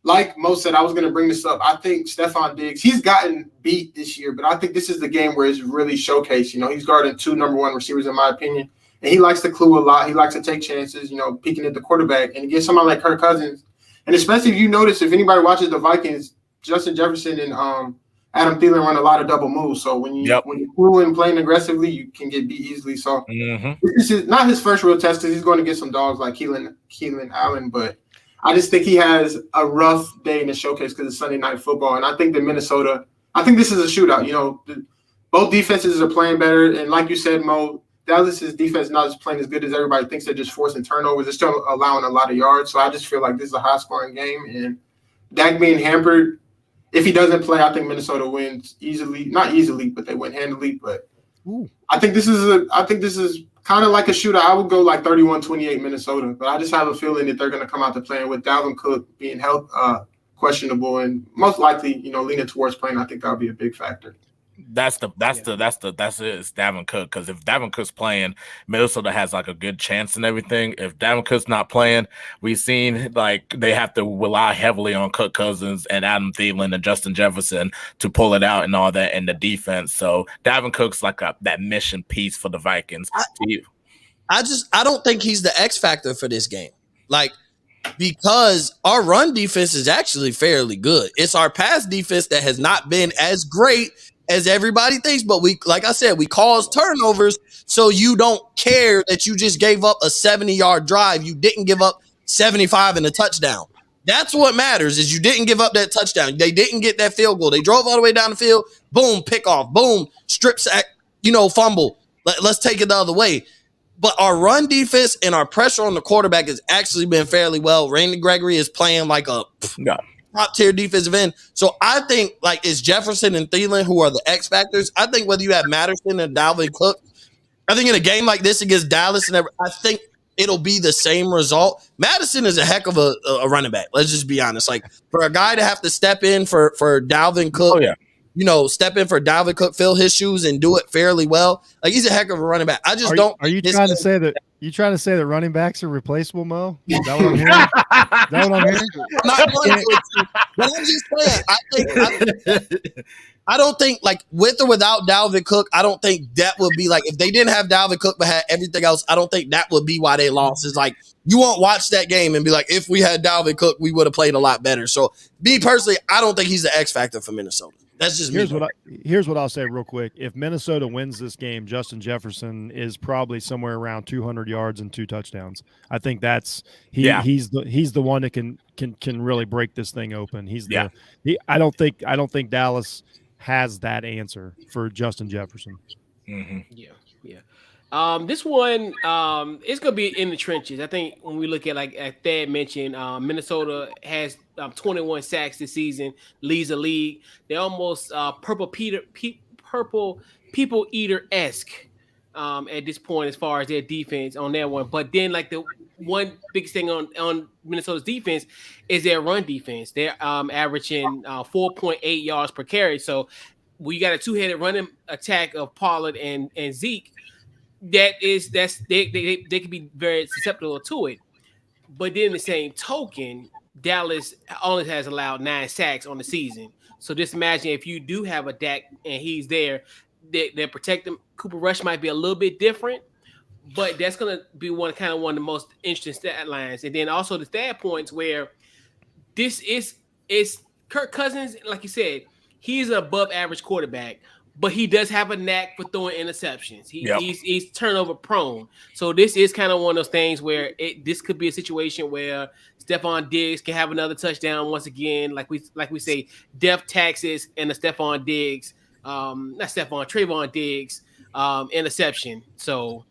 Like Mo said, I was going to bring this up. I think Stephon Diggs, he's gotten beat this year, but I think this is the game where it's really showcased. He's guarding 2 number 1 receivers, in my opinion, and he likes to clue a lot. He likes to take chances, peeking at the quarterback, and against somebody like Kirk Cousins. And especially if you notice, if anybody watches the Vikings, Justin Jefferson and Adam Thielen run a lot of double moves. So when you're cool and playing aggressively, you can get beat easily. So this is not his first real test because he's going to get some dogs like Keelan Allen, but I just think he has a rough day in the showcase because it's Sunday Night Football. And I think that Minnesota – I think this is a shootout. Both defenses are playing better. And like you said, Mo, Dallas's defense is not just playing as good as everybody thinks. They're just forcing turnovers. They're still allowing a lot of yards. So I just feel like this is a high-scoring game. And Dak being hampered, if he doesn't play, I think Minnesota wins easily. Not easily, but they win handily. But I think this is kind of like a shootout. I would go like 31-28 Minnesota, but I just have a feeling that they're going to come out to play. And with Dalvin Cook being questionable and most likely, leaning towards playing, I think that'll be a big factor. That's it. It's Dalvin Cook, because if Dalvin Cook's playing, Minnesota has like a good chance and everything. If Dalvin Cook's not playing, we've seen like they have to rely heavily on Kirk Cousins and Adam Thielen and Justin Jefferson to pull it out and all that in the defense. So Dalvin Cook's like that mission piece for the Vikings. I don't think he's the X factor for this game. Because our run defense is actually fairly good. It's our pass defense that has not been as great as everybody thinks, but like I said, we cause turnovers, so you don't care that you just gave up a 70-yard drive. You didn't give up 75 and a touchdown. That's what matters, is you didn't give up that touchdown. They didn't get that field goal. They drove all the way down the field. Boom, pick off. Boom, strip sack, fumble. Let's take it the other way. But our run defense and our pressure on the quarterback has actually been fairly well. Randy Gregory is playing like a top-tier defensive end. So I think it's Jefferson and Thielen who are the X factors. I think whether you have Madison and Dalvin Cook, I think in a game like this against Dallas, I think it'll be the same result. Madison is a heck of a running back. Let's just be honest. For a guy to have to step in for Dalvin Cook, step in for Dalvin Cook, fill his shoes, and do it fairly well. He's a heck of a running back. I just don't. Are you trying to say that? You trying to say that running backs are replaceable, Mo? Is that what I'm hearing? Is that what I'm hearing? Not going to, but I'm just saying. I don't think with or without Dalvin Cook, I don't think that would be if they didn't have Dalvin Cook but had everything else. I don't think that would be why they lost. It's you won't watch that game and be if we had Dalvin Cook, we would have played a lot better. So me personally, I don't think he's the X factor for Minnesota. That's just here's what I'll say real quick. If Minnesota wins this game, Justin Jefferson is probably somewhere around 200 yards and 2 touchdowns. I think he's the one that can really break this thing open. I don't think Dallas has that answer for Justin Jefferson. Mm-hmm. Yeah. This one, it's gonna be in the trenches. I think when we look at as Thad mentioned, Minnesota has 21 sacks this season, leads the league. They're almost purple people eater-esque at this point as far as their defense on that one. But then the one biggest thing on Minnesota's defense is their run defense. They're averaging 4.8 yards per carry. So we got a two-headed running attack of Pollard and Zeke. They could be very susceptible to it. But then the same token, Dallas only has allowed 9 sacks on the season. So just imagine if you do have a Dak and he's there, they protect him. Cooper Rush might be a little bit different, but that's going to be one of the most interesting stat lines. And then also the stat points where this is Kirk Cousins, like you said, he's an above average quarterback, but he does have a knack for throwing interceptions. He's turnover prone. So this is kind of one of those things where this could be a situation where Stephon Diggs can have another touchdown once again. Like we say, death taxes and the Trayvon Diggs interception. So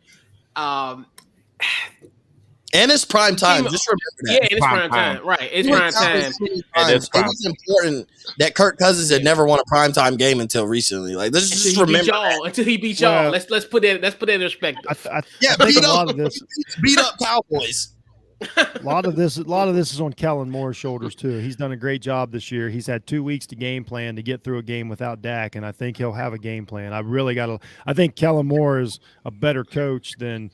And it's prime time. Team- Just remember that. Yeah, and it's prime time. Right. It's prime time. It was important that Kirk Cousins had never won a primetime game until recently. Like, let's just remember until he beat y'all. Let's put that in perspective. I think a lot of this beat up Cowboys. A lot of this is on Kellen Moore's shoulders too. He's done a great job this year. He's had 2 weeks to game plan to get through a game without Dak, and I think he'll have a game plan. I think Kellen Moore is a better coach than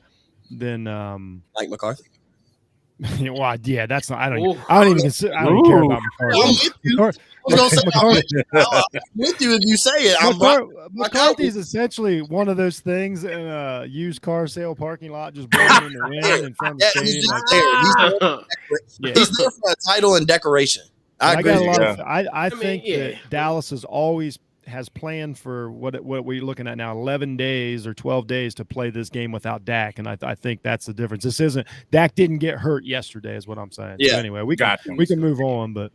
Mike McCarthy. Well, yeah, that's not. I don't even care about McCarthy. I'm with you if you say it. McCarthy is essentially one of those things in a used car sale parking lot, just blowing in the wind in front of the stadium. He's there for a title and decoration. I think that Dallas has planned for what we're looking at now, 11 days or 12 days to play this game without Dak, and I think that's the difference. This isn't Dak didn't get hurt yesterday, is what I'm saying. Yeah. So anyway, we can move on, but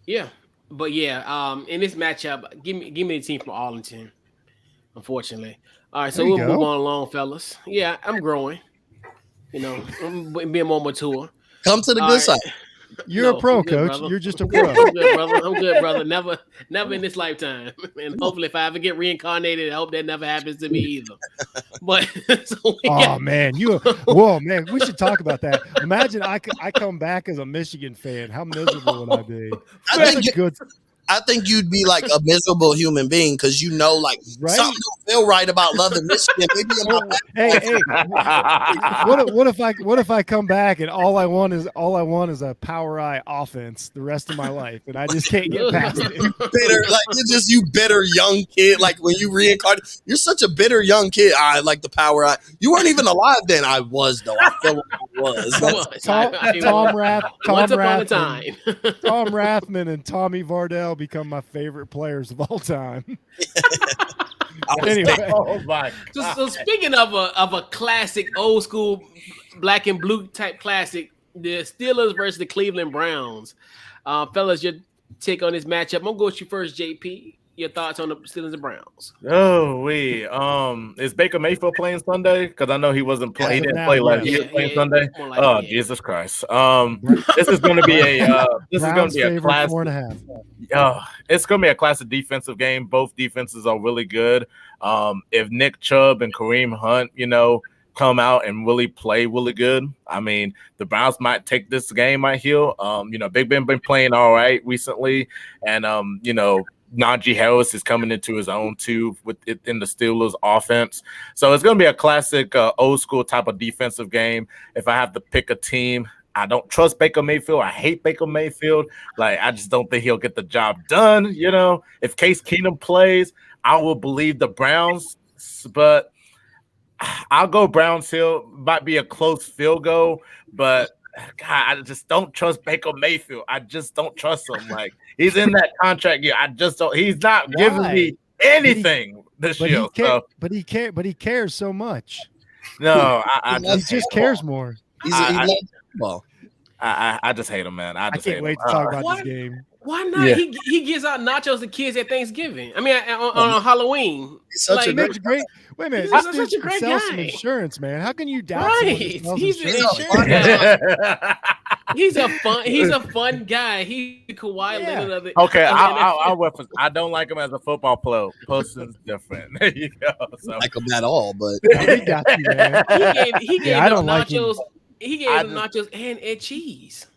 in this matchup, give me the team from Arlington. Unfortunately, all right. So we'll move on along, fellas. Yeah, I'm growing. I'm being more mature. Come to the good side. You're a pro, coach. Brother. You're just a pro. I'm good, brother. Never in this lifetime. And hopefully, if I ever get reincarnated, I hope that never happens to me either. But man, man, we should talk about that. Imagine I come back as a Michigan fan. How miserable would I be? I think you'd be like a miserable human being because something don't feel right about loving Michigan. Maybe what if I come back and all I want is a power eye offense the rest of my life, and I just can't get past it. You bitter young kid. Like when you reincarnate, you're such a bitter young kid. I like the power eye. You weren't even alive then. I was though. I feel like I was. Once upon a time. Tom Rathman and Tommy Vardell become my favorite players of all time. Anyway, so speaking of a classic, old school black and blue type classic, the Steelers versus the Cleveland Browns. Fellas, your take on this matchup. I'm gonna go with you first, JP. Your thoughts on the Steelers and Browns? Is Baker Mayfield playing Sunday? Because I know he wasn't playing. He didn't play last. He was playing Sunday. Jesus Christ! This is going to be a classic 4.5. It's going to be a classic defensive game. Both defenses are really good. If Nick Chubb and Kareem Hunt, come out and really play really good, I mean, the Browns might take this game right here. Big Ben been playing all right recently, and Najee Harris is coming into his own too with it in the Steelers offense. So it's going to be a classic old school type of defensive game. If I have to pick a team, I don't trust Baker Mayfield. I hate Baker Mayfield. Like, I just don't think he'll get the job done. If Case Keenum plays, I will believe the Browns, but I'll go Browns Hill. Might be a close field goal, but God, I just don't trust Baker Mayfield. I just don't trust him. Like, he's in that contract year. I just don't. He's not giving me anything this year. But he cares so much. No, he just cares more. He loves football. I just hate him, man. I can't wait to talk about this game. Why not? Yeah. He gives out nachos to kids at Thanksgiving. I mean, on Halloween. He's such a great. Wait a minute, he's such a great guy. Some insurance, man. How can you doubt? Right, he's a fun guy. He's Kawhi Leonard of the. Okay, I'll reference. I don't like him as a football player. Person's different. There you go. So. Like him at all, but he got you, man. He gave nachos. Like him. He gave him nachos and cheese.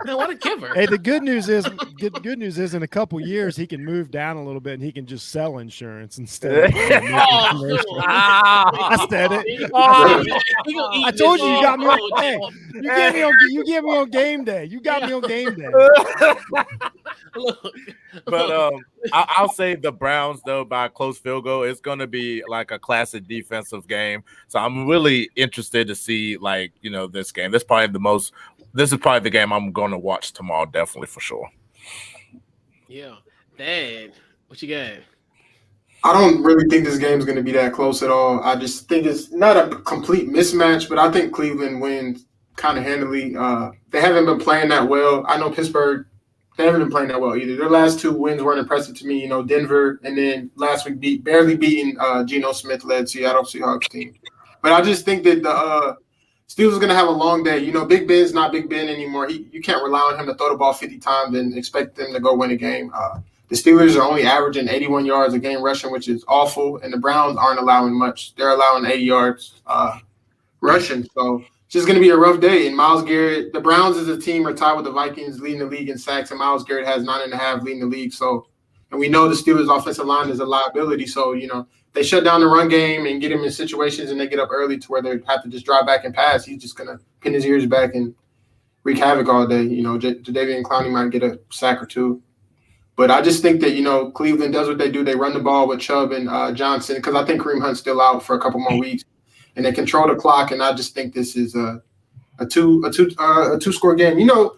Man, what a giver! Hey, the good news is in a couple years he can move down a little bit and he can just sell insurance instead. I said it. I told you got me on. Hey, you get me on game day. You got me on game day. But I'll say the Browns though by a close field goal. It's going to be like a classic defensive game. So I'm really interested to see this game. This is probably the game I'm going to watch tomorrow, definitely for sure. Yeah, Dad, what you got? I don't really think this game is going to be that close at all. I just think it's not a complete mismatch, but I think Cleveland wins kind of handily. They haven't been playing that well. I know Pittsburgh, they haven't been playing that well either. Their last 2 wins weren't impressive to me. Denver, and then last week barely beating Geno Smith-led Seattle Seahawks team. But I just think that Steelers are going to have a long day. You know, Big Ben's not Big Ben anymore. You can't rely on him to throw the ball 50 times and expect them to go win a game. The Steelers are only averaging 81 yards a game rushing, which is awful, and the Browns aren't allowing much. They're allowing 80 yards rushing. So it's just going to be a rough day. And Myles Garrett, the Browns as a team are tied with the Vikings leading the league in sacks, and Myles Garrett has 9.5 leading the league. So, and we know the Steelers' offensive line is a liability. So, you know, they shut down the run game and get him in situations and they get up early to where they have to just drive back and pass. He's just going to pin his ears back and wreak havoc all day. You know, Jadeveon Clowney might get a sack or two. But I just think that, you know, Cleveland does what they do. They run the ball with Chubb and Johnson because I think Kareem Hunt's still out for a couple more weeks. And they control the clock, and I just think this is a two-score game. You know,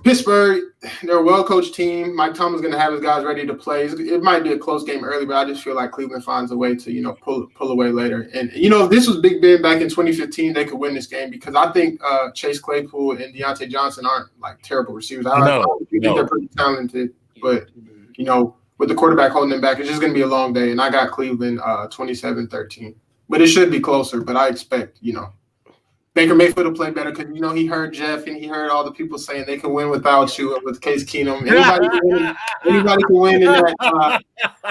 Pittsburgh, they're a well-coached team. Mike Tomlin's going to have his guys ready to play. It might be a close game early, but I just feel like Cleveland finds a way to, you know, pull away later. And, you know, if this was Big Ben back in 2015, they could win this game because I think Chase Claypool and Deontay Johnson aren't, like, terrible receivers. I think they're pretty talented. But, you know, with the quarterback holding them back, it's just going to be a long day. And I got Cleveland 27-13. But it should be closer. But I expect, you know, Baker Mayfield will play better because, you know, he heard Jeff and he heard all the people saying they can win without you and with Case Keenum. Anybody can win in that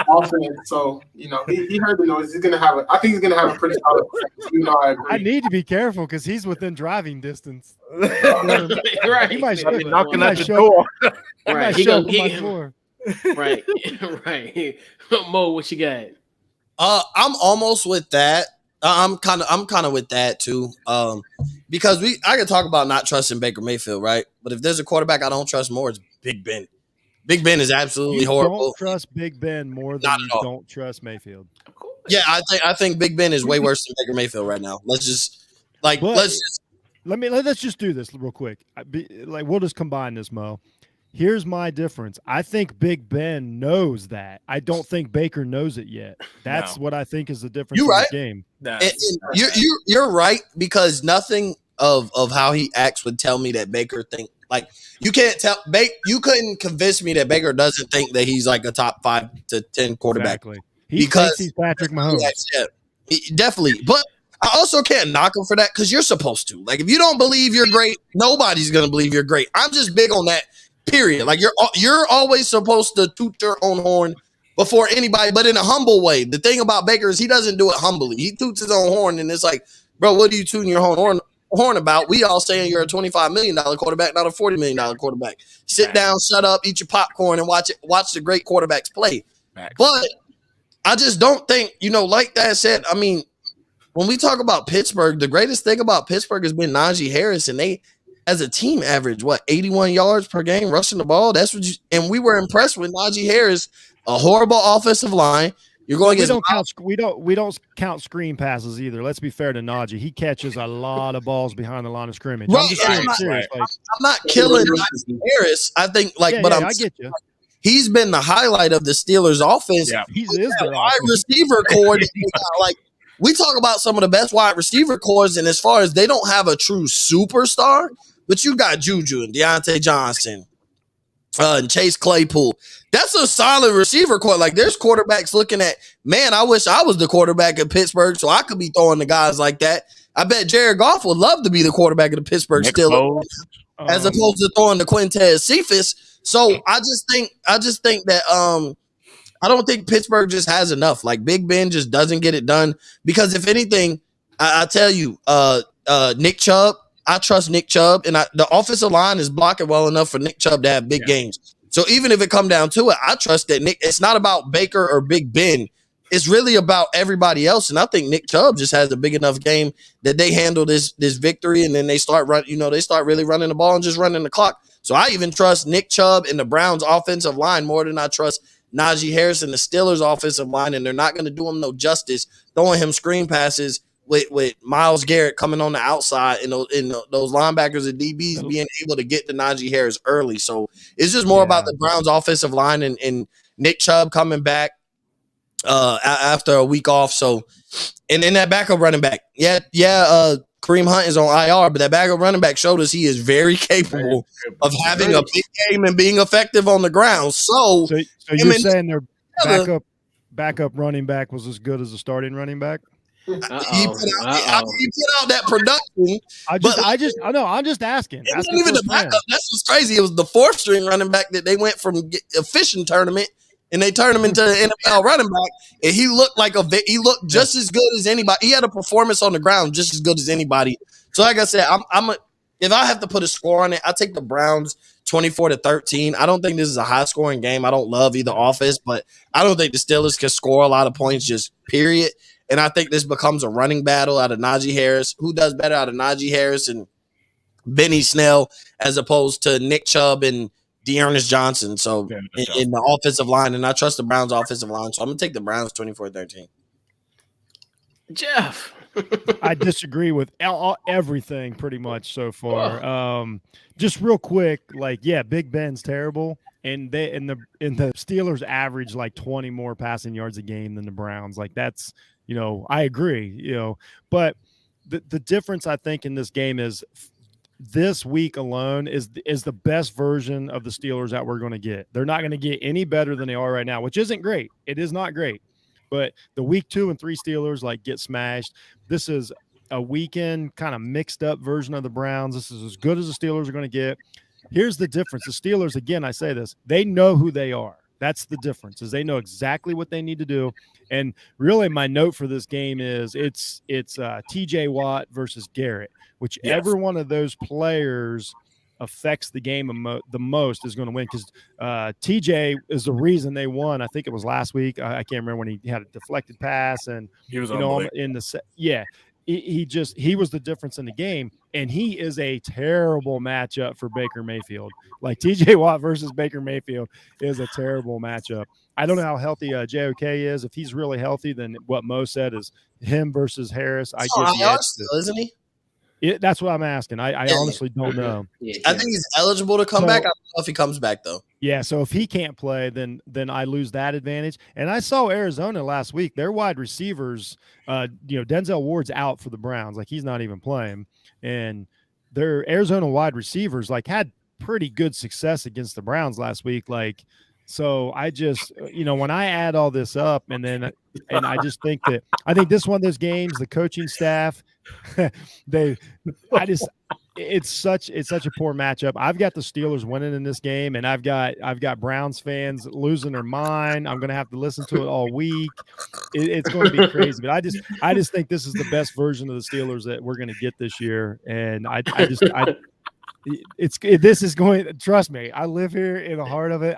offense. So, you know, he heard the noise. I think he's going to have a pretty solid performance. You know, I need to be careful because he's within driving distance. Right. He might knocking at the door. Right. He gonna Right. Right. Mo, what you got? I'm almost with that. I'm kind of with that too. Because I can talk about not trusting Baker Mayfield, right? But if there's a quarterback I don't trust more, it's Big Ben. Big Ben is absolutely horrible. Don't trust Big Ben more than you don't trust Mayfield. Yeah, I think Big Ben is way worse than Baker Mayfield right now. Let's just do this real quick. We'll just combine this, Mo. Here's my difference. I think Big Ben knows that. I don't think Baker knows it yet. That's what I think is the difference in the game. You're right because nothing of how he acts would tell me that Baker think like you can't tell you couldn't convince me that Baker doesn't think that he's like a top 5 to 10 quarterback. Exactly. He thinks he's Patrick Mahomes. Definitely. But I also can't knock him for that because you're supposed to. Like if you don't believe you're great, nobody's gonna believe you're great. I'm just big on that. Period. Like you're always supposed to toot your own horn before anybody, but in a humble way. The thing about Baker is he doesn't do it humbly. He toots his own horn, and it's like, bro, what are you tooting your own horn about? We all saying you're a $25 million quarterback, not a $40 million quarterback. Sit down, shut up, eat your popcorn, and watch the great quarterbacks play. But I just don't think, you know, like that said, I mean, when we talk about Pittsburgh, the greatest thing about Pittsburgh has been Najee Harris, and they as a team average, 81 yards per game rushing the ball. That's what and we were impressed with Najee Harris, a horrible offensive line. You're going we don't count screen passes either. Let's be fair to Najee. He catches a lot of balls behind the line of scrimmage. Right, I'm just serious. I'm not killing Najee Harris. I think I get you. He's been the highlight of the Steelers offense. Yeah, he is the wide receiver core. Like we talk about some of the best wide receiver cores, and as far as they don't have a true superstar, but you got Juju and Deontay Johnson and Chase Claypool. That's a solid receiver core. Like there's quarterbacks looking at, man, I wish I was the quarterback in Pittsburgh so I could be throwing the guys like that. I bet Jared Goff would love to be the quarterback of the Pittsburgh Steelers as opposed to throwing the Quintez Cephas. So I just think that I don't think Pittsburgh just has enough. Like Big Ben just doesn't get it done because if anything, I tell you, Nick Chubb, I trust Nick Chubb, and the offensive line is blocking well enough for Nick Chubb to have big games. So even if it come down to it, I trust that Nick. It's not about Baker or Big Ben. It's really about everybody else, and I think Nick Chubb just has a big enough game that they handle this victory, and then they start they start really running the ball and just running the clock. So I even trust Nick Chubb and the Browns' offensive line more than I trust Najee Harris and the Steelers' offensive line, and they're not going to do him no justice throwing him screen passes with Myles Garrett coming on the outside and those linebackers and DBs being able to get to Najee Harris early. So it's just more about the Browns offensive line and Nick Chubb coming back after a week off. So, and then that backup running back. Kareem Hunt is on IR, but that backup running back showed us he is very capable of having a big game and being effective on the ground. So you're saying their backup running back was as good as the starting running back? He put out that production. I'm just asking. It wasn't even the backup. That's what's crazy. It was the fourth string running back that they went from a fishing tournament and they turned him into an NFL running back. And he looked just as good as anybody. He had a performance on the ground just as good as anybody. So like I said, if I have to put a score on it, I take the Browns 24-13. I don't think this is a high scoring game. I don't love either offense, but I don't think the Steelers can score a lot of points, just period. And I think this becomes a running battle out of Najee Harris. Who does better out of Najee Harris and Benny Snell as opposed to Nick Chubb and Dearness Johnson? So in the offensive line, and I trust the Browns offensive line. So I'm going to take the Browns 24-13. Jeff. I disagree with everything pretty much so far. Just real quick, Big Ben's terrible. And the Steelers average like 20 more passing yards a game than the Browns. Like that's, I agree, but the difference I think in this game is this week alone is the best version of the Steelers that we're going to get. They're not going to get any better than they are right now, which isn't great. It is not great, but the week 2 and 3 Steelers get smashed. This is a weekend kind of mixed up version of the Browns. This is as good as the Steelers are going to get. Here's the difference. The Steelers, again, I say this, they know who they are. That's the difference, is they know exactly what they need to do. And really my note for this game is it's TJ Watt versus Garrett. Whichever one of those players affects the game the most is going to win, because TJ is the reason they won. I think it was last week. I can't remember when he had a deflected pass and he was in the he was the difference in the game, and he is a terrible matchup for Baker Mayfield. Like TJ Watt versus Baker Mayfield is a terrible matchup. I don't know how healthy JOK is. If he's really healthy, then what Mo said is him versus Harris. I give the edge still, isn't he? That's what I'm asking. I honestly don't know. I think he's eligible to come back. I don't know if he comes back though. Yeah, so if he can't play, then I lose that advantage. And I saw Arizona last week. Their wide receivers, Denzel Ward's out for the Browns. Like he's not even playing. And their Arizona wide receivers had pretty good success against the Browns last week. So I just, when I add all this up and I just think this one of those games, the coaching staff, it's such a poor matchup. I've got the Steelers winning in this game, and I've got Browns fans losing their mind. I'm going to have to listen to it all week. It's going to be crazy, but I just think this is the best version of the Steelers that we're going to get this year. And this is going, trust me, I live here in the heart of it.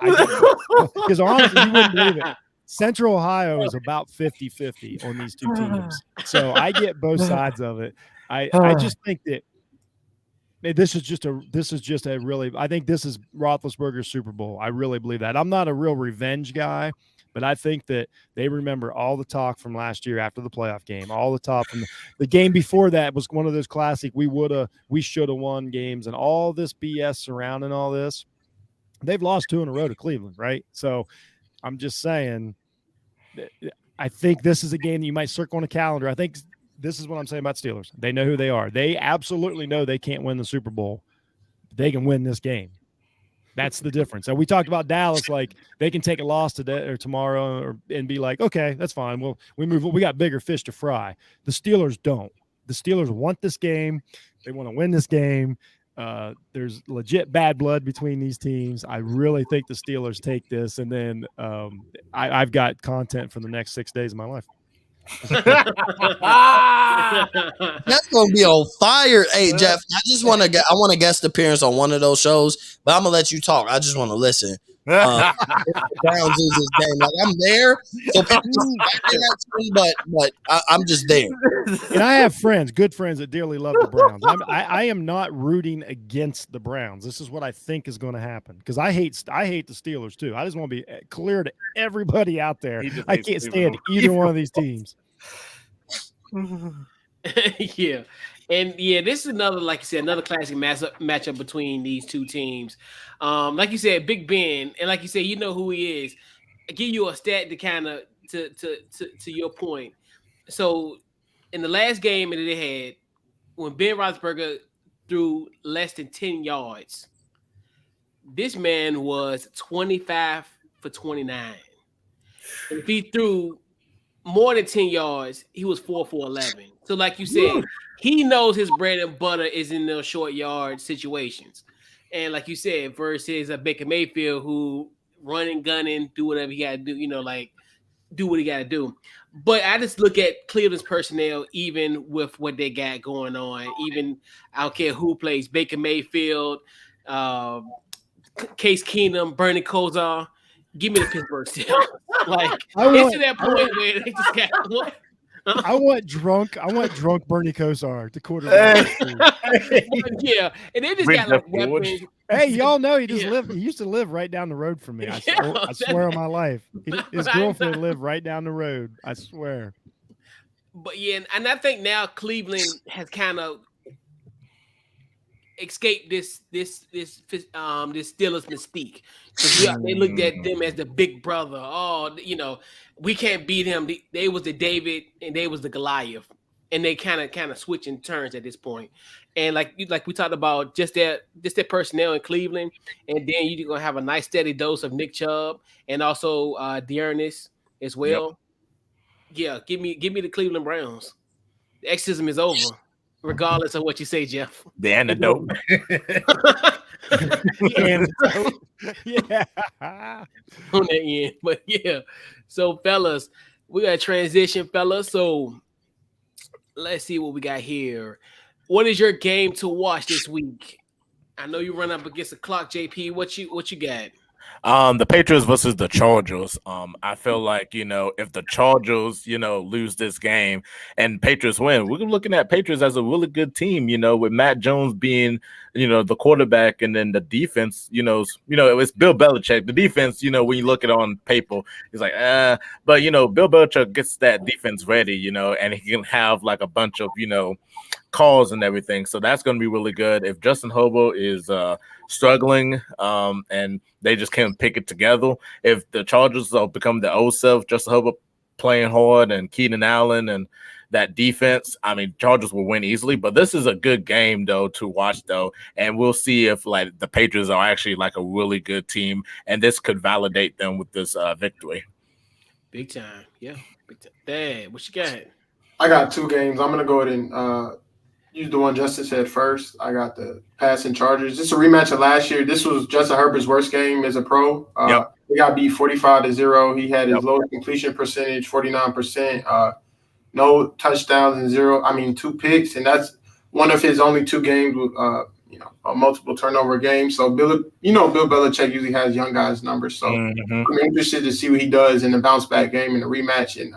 Because honestly, you wouldn't believe it. Central Ohio is about 50-50 on these two teams. So I get both sides of it. I just think that this is just a really, I think this is Roethlisberger's Super Bowl. I really believe that. I'm not a real revenge guy, but I think that they remember all the talk from last year after the playoff game, all the talk from the game before that was one of those classic we should have won games, and all this BS surrounding all this. They've lost 2 in a row to Cleveland, right? So I'm just saying, I think this is a game that you might circle on a calendar. I think this is what I'm saying about Steelers. They know who they are. They absolutely know they can't win the Super Bowl. They can win this game. That's the difference. And we talked about Dallas, they can take a loss today or tomorrow and be like, okay, that's fine. We move. We got bigger fish to fry. The Steelers don't. The Steelers want this game. They want to win this game. There's legit bad blood between these teams. I really think the Steelers take this, and then I've got content for the next 6 days of my life. That's gonna be on fire. Hey Jeff, I want a guest appearance on one of those shows, but I'm gonna let you talk. I just want to listen. Browns lose this game. I'm there, so but I'm just there. And I have good friends that dearly love the Browns. I am not rooting against the Browns. This is what I think is going to happen, because I hate the Steelers too. I just want to be clear to everybody out there. I can't stand either one of these teams. Yeah. And this is another, like you said, another classic matchup between these two teams. Like you said, Big Ben, and like you said, you know who he is. I give you a stat to kind of to your point. So in the last game that they had, when Ben Roethlisberger threw less than 10 yards, this man was 25 for 29. And if he threw more than 10 yards, he was 4 for 11. So, like you said, he knows his bread and butter is in those short yard situations. And like you said, versus a Baker Mayfield who running, gunning, do whatever he got to do, like do what he got to do. But I just look at Cleveland's personnel, even with what they got going on. Even I don't care who plays Baker Mayfield, Case Keenum, Bernie Kosar. Give me the Pittsburgh Steelers. Like it's to that point where they just got what? I want drunk Bernie Kosar to quarterback. Yeah, and they just got like weapons. Hey, y'all know he used to live right down the road from me. I swear on my life. His girlfriend lived right down the road. I swear. But yeah, and I think now Cleveland has kind of escaped this Steelers mystique. They looked at them as the big brother. Oh, we can't beat him. They was the David and they was the Goliath, and they kind of switching turns at this point. And like we talked about, just their personnel in Cleveland, and then you're gonna have a nice steady dose of Nick Chubb and also Dearness as well. Yep. Yeah, give me the Cleveland Browns. The exorcism is over, regardless of what you say, Jeff. The antidote. Yeah. On that end. But yeah. So fellas, we got a transition, fellas. So let's see what we got here. What is your game to watch this week? I know you run up against the clock, JP. What you got? The Patriots versus the Chargers. I feel like, if the Chargers, lose this game and Patriots win, we're looking at Patriots as a really good team, with Matt Jones being, the quarterback, and then the defense, it's Bill Belichick. The defense, when you look at it on paper, he's like, but Bill Belichick gets that defense ready, and he can have like a bunch of, calls and everything. So that's going to be really good. If Justin Herbert is struggling and they just can't pick it together, if the Chargers become the old self, Justin Herbert playing hard and Keenan Allen and that defense, I mean, Chargers will win easily. But this is a good game, though, to watch, though. And we'll see if, like, the Patriots are actually, like, a really good team. And this could validate them with this victory. Big time. Yeah. Big time. Dad, what you got? I got two games. I'm going to go ahead and use the one Justin said first. I got the passing Chargers. This is a rematch of last year. This was Justin Herbert's worst game as a pro. He got beat 45-0. He had his lowest completion percentage, 49%. No touchdowns and 2 picks, and that's one of his only 2 games with a multiple turnover game. So Bill Belichick usually has young guys' numbers. So I'm interested to see what he does in the bounce back game and the rematch. And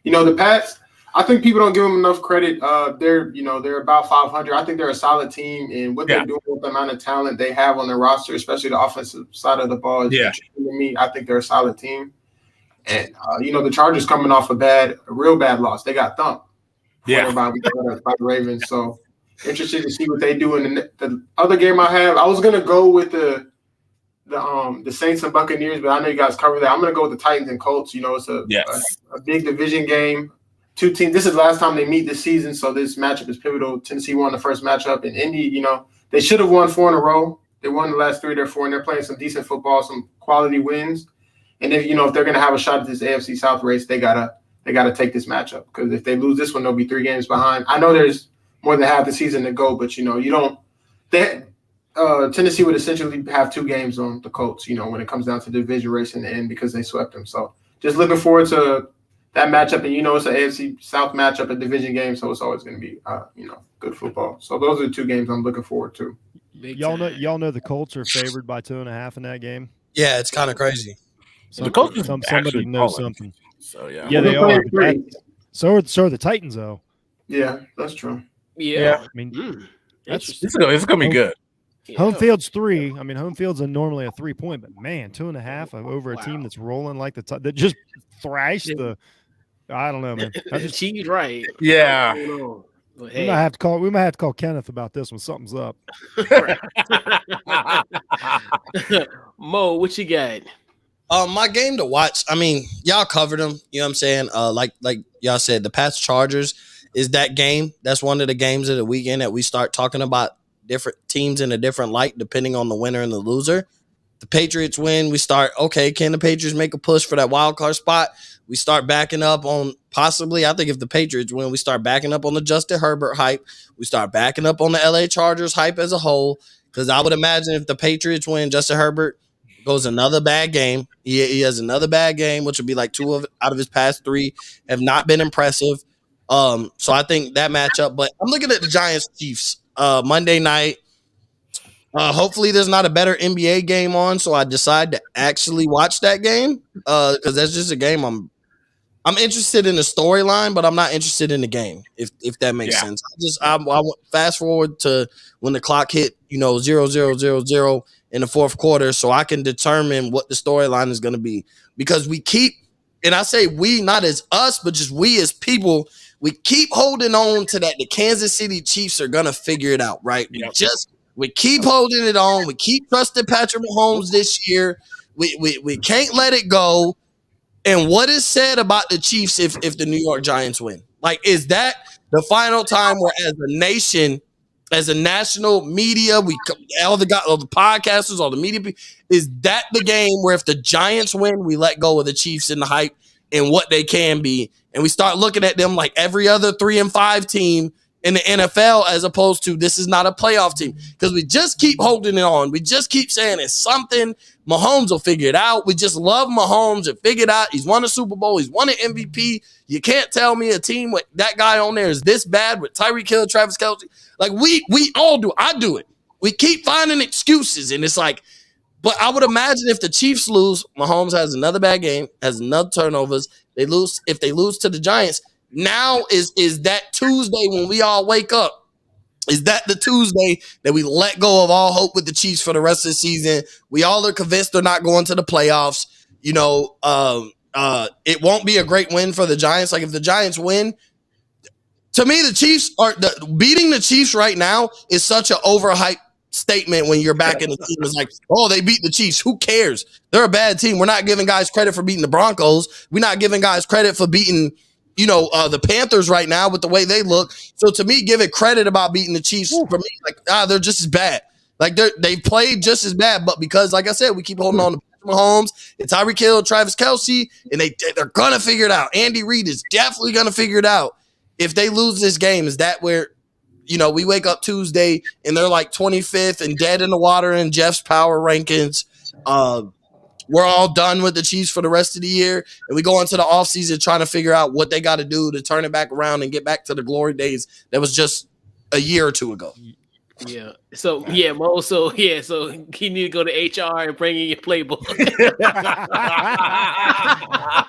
the Pats, I think people don't give them enough credit. They're about 500. I think they're a solid team, and what they're doing with the amount of talent they have on their roster, especially the offensive side of the ball, is interesting to me. I think they're a solid team. And the Chargers coming off a real bad loss. They got thumped by the Ravens. So interested to see what they do in the other game I have. I was gonna go with the Saints and Buccaneers, but I know you guys covered that. I'm gonna go with the Titans and Colts. It's a big division game. 2 teams. This is the last time they meet this season, so this matchup is pivotal. Tennessee won the first matchup, and Indy, they should have won 4 in a row. They won the last 3 of their 4, and they're playing some decent football, some quality wins. And if they're going to have a shot at this AFC South race, they gotta take this matchup, because if they lose this one, they'll be 3 games behind. I know there's more than half the season to go, but you don't. Tennessee would essentially have 2 games on the Colts, when it comes down to the division race in the end, because they swept them. So just looking forward to that matchup, and it's an AFC South matchup, a division game, so it's always going to be good football. So those are the 2 games I'm looking forward to. Y'all know the Colts are favored by 2.5 in that game. Yeah, it's kind of crazy. Somebody knows something. So yeah, they are. So are the Titans, though. Yeah, that's true. Yeah. I mean, it's gonna be good. Home field's 3. I mean, home field's normally a 3-point, but man, 2.5 over a team that's rolling like that just thrashed the. I don't know, man. She's right. Yeah. We might have to call Kenneth about this when something's up. Mo, what you got? My game to watch, I mean, y'all covered them. You know what I'm saying? Like y'all said, the Pats Chargers is that game. That's one of the games of the weekend that we start talking about different teams in a different light, depending on the winner and the loser. The Patriots win. We start, okay, can the Patriots make a push for that wild card spot? We start backing up on possibly, I think if the Patriots win, we start backing up on the Justin Herbert hype. We start backing up on the LA Chargers hype as a whole. Because I would imagine if the Patriots win, Justin Herbert goes another bad game. He has another bad game, which would be like out of his past 3 have not been impressive. So I think that matchup. But I'm looking at the Giants Chiefs Monday night. Hopefully there's not a better NBA game on, so I decide to actually watch that game. Because that's just a game I'm interested in the storyline, but I'm not interested in the game. If that makes sense. I fast forward to when the clock hit, 0-0-0-0 in the fourth quarter, so I can determine what the storyline is going to be. Because we keep, and I say we, not as us, but just we as people, we keep holding on to that. The Kansas City Chiefs are going to figure it out, right? We keep holding it on. We keep trusting Patrick Mahomes this year. We can't let it go. And what is said about the Chiefs if the New York Giants win? Like, is that the final time where, as a nation, as a national media, all the podcasters, all the media, is that the game where if the Giants win, we let go of the Chiefs and the hype and what they can be, and we start looking at them like every other 3 and 5 team in the NFL, as opposed to this is not a playoff team, because we just keep holding it on. We just keep saying it's something. Mahomes will figure it out. We just love Mahomes and figure it out. He's won a Super Bowl. He's won an MVP. You can't tell me a team with that guy on there is this bad with Tyreek Hill, Travis Kelce. Like we all do. I do it. We keep finding excuses, and it's like, but I would imagine if the Chiefs lose, Mahomes has another bad game, has another turnovers. They lose. If they lose to the Giants, now is that Tuesday when we all wake up? Is that the Tuesday that we let go of all hope with the Chiefs for the rest of the season? We all are convinced they're not going to the playoffs. It won't be a great win for the Giants. Like if the Giants win, to me, the Chiefs beating the Chiefs right now is such an overhyped statement when you're back in the team. It's like, oh, they beat the Chiefs. Who cares? They're a bad team. We're not giving guys credit for beating the Broncos. We're not giving guys credit for beating the Panthers right now with the way they look. So to me, give it credit about beating the Chiefs. For me, they're just as bad. Like they played just as bad, but because, like I said, we keep holding on to Mahomes and Tyreek Hill, Travis Kelce, and they're gonna figure it out. Andy Reid is definitely gonna figure it out. If they lose this game, is that where we wake up Tuesday and they're like 25th and dead in the water in Jeff's power rankings? We're all done with the Chiefs for the rest of the year, and we go into the offseason trying to figure out what they got to do to turn it back around and get back to the glory days that was just a year or two ago. Yeah. So Mo. So you need to go to HR and bring in your playbook. I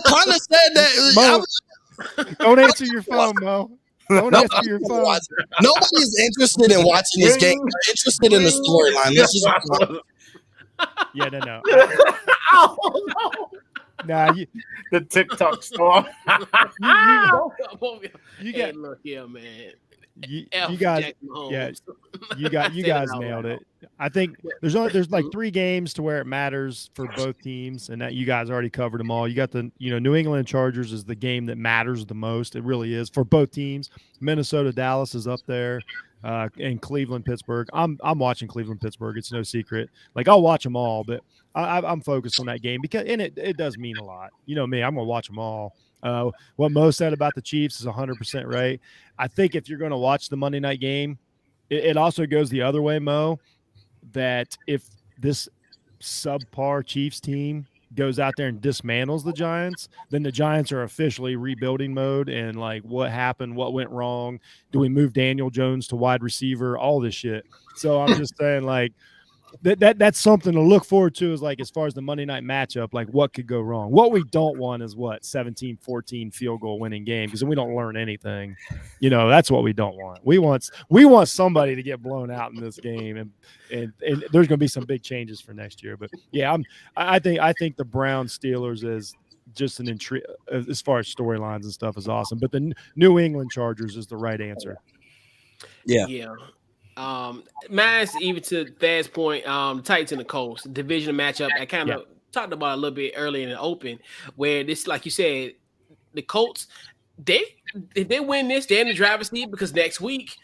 kind of said that. Mo, don't answer your phone, Mo. Don't answer your phone. Nobody's interested in watching this game. They're interested in the storyline. Let's just. Yeah, no. Oh no. Nah, the TikTok storm. You got look here, man. You guys, you guys nailed it. I think there's like 3 games to where it matters for both teams, and that you guys already covered them all. You got the New England Chargers is the game that matters the most. It really is for both teams. Minnesota Dallas is up there. And Cleveland, Pittsburgh. I'm watching Cleveland, Pittsburgh. It's no secret. Like I'll watch them all, but I'm focused on that game because it does mean a lot. You know me, I'm gonna watch them all. What Mo said about the Chiefs is 100% right. I think if you're going to watch the Monday night game, it also goes the other way, Mo, that if this subpar Chiefs team goes out there and dismantles the Giants, then the Giants are officially rebuilding mode. And like, what happened? What went wrong? Do we move Daniel Jones to wide receiver? All this shit. So I'm just saying, like, that's something to look forward to, is like, as far as the Monday night matchup, like what could go wrong. What we don't want is 17-14 field goal winning game, because then we don't learn anything. That's what we don't want. We want somebody to get blown out in this game, and there's going to be some big changes for next year. But yeah, I think the Browns Steelers is just an intrigue as far as storylines and stuff is awesome. But the New England Chargers is the right answer. Yeah. Mine's, even to Thad's point, Titans and the Colts division matchup. I kind of talked about a little bit earlier in the open, where this, like you said, the Colts, if they win this, they're in the driver's seat, because next week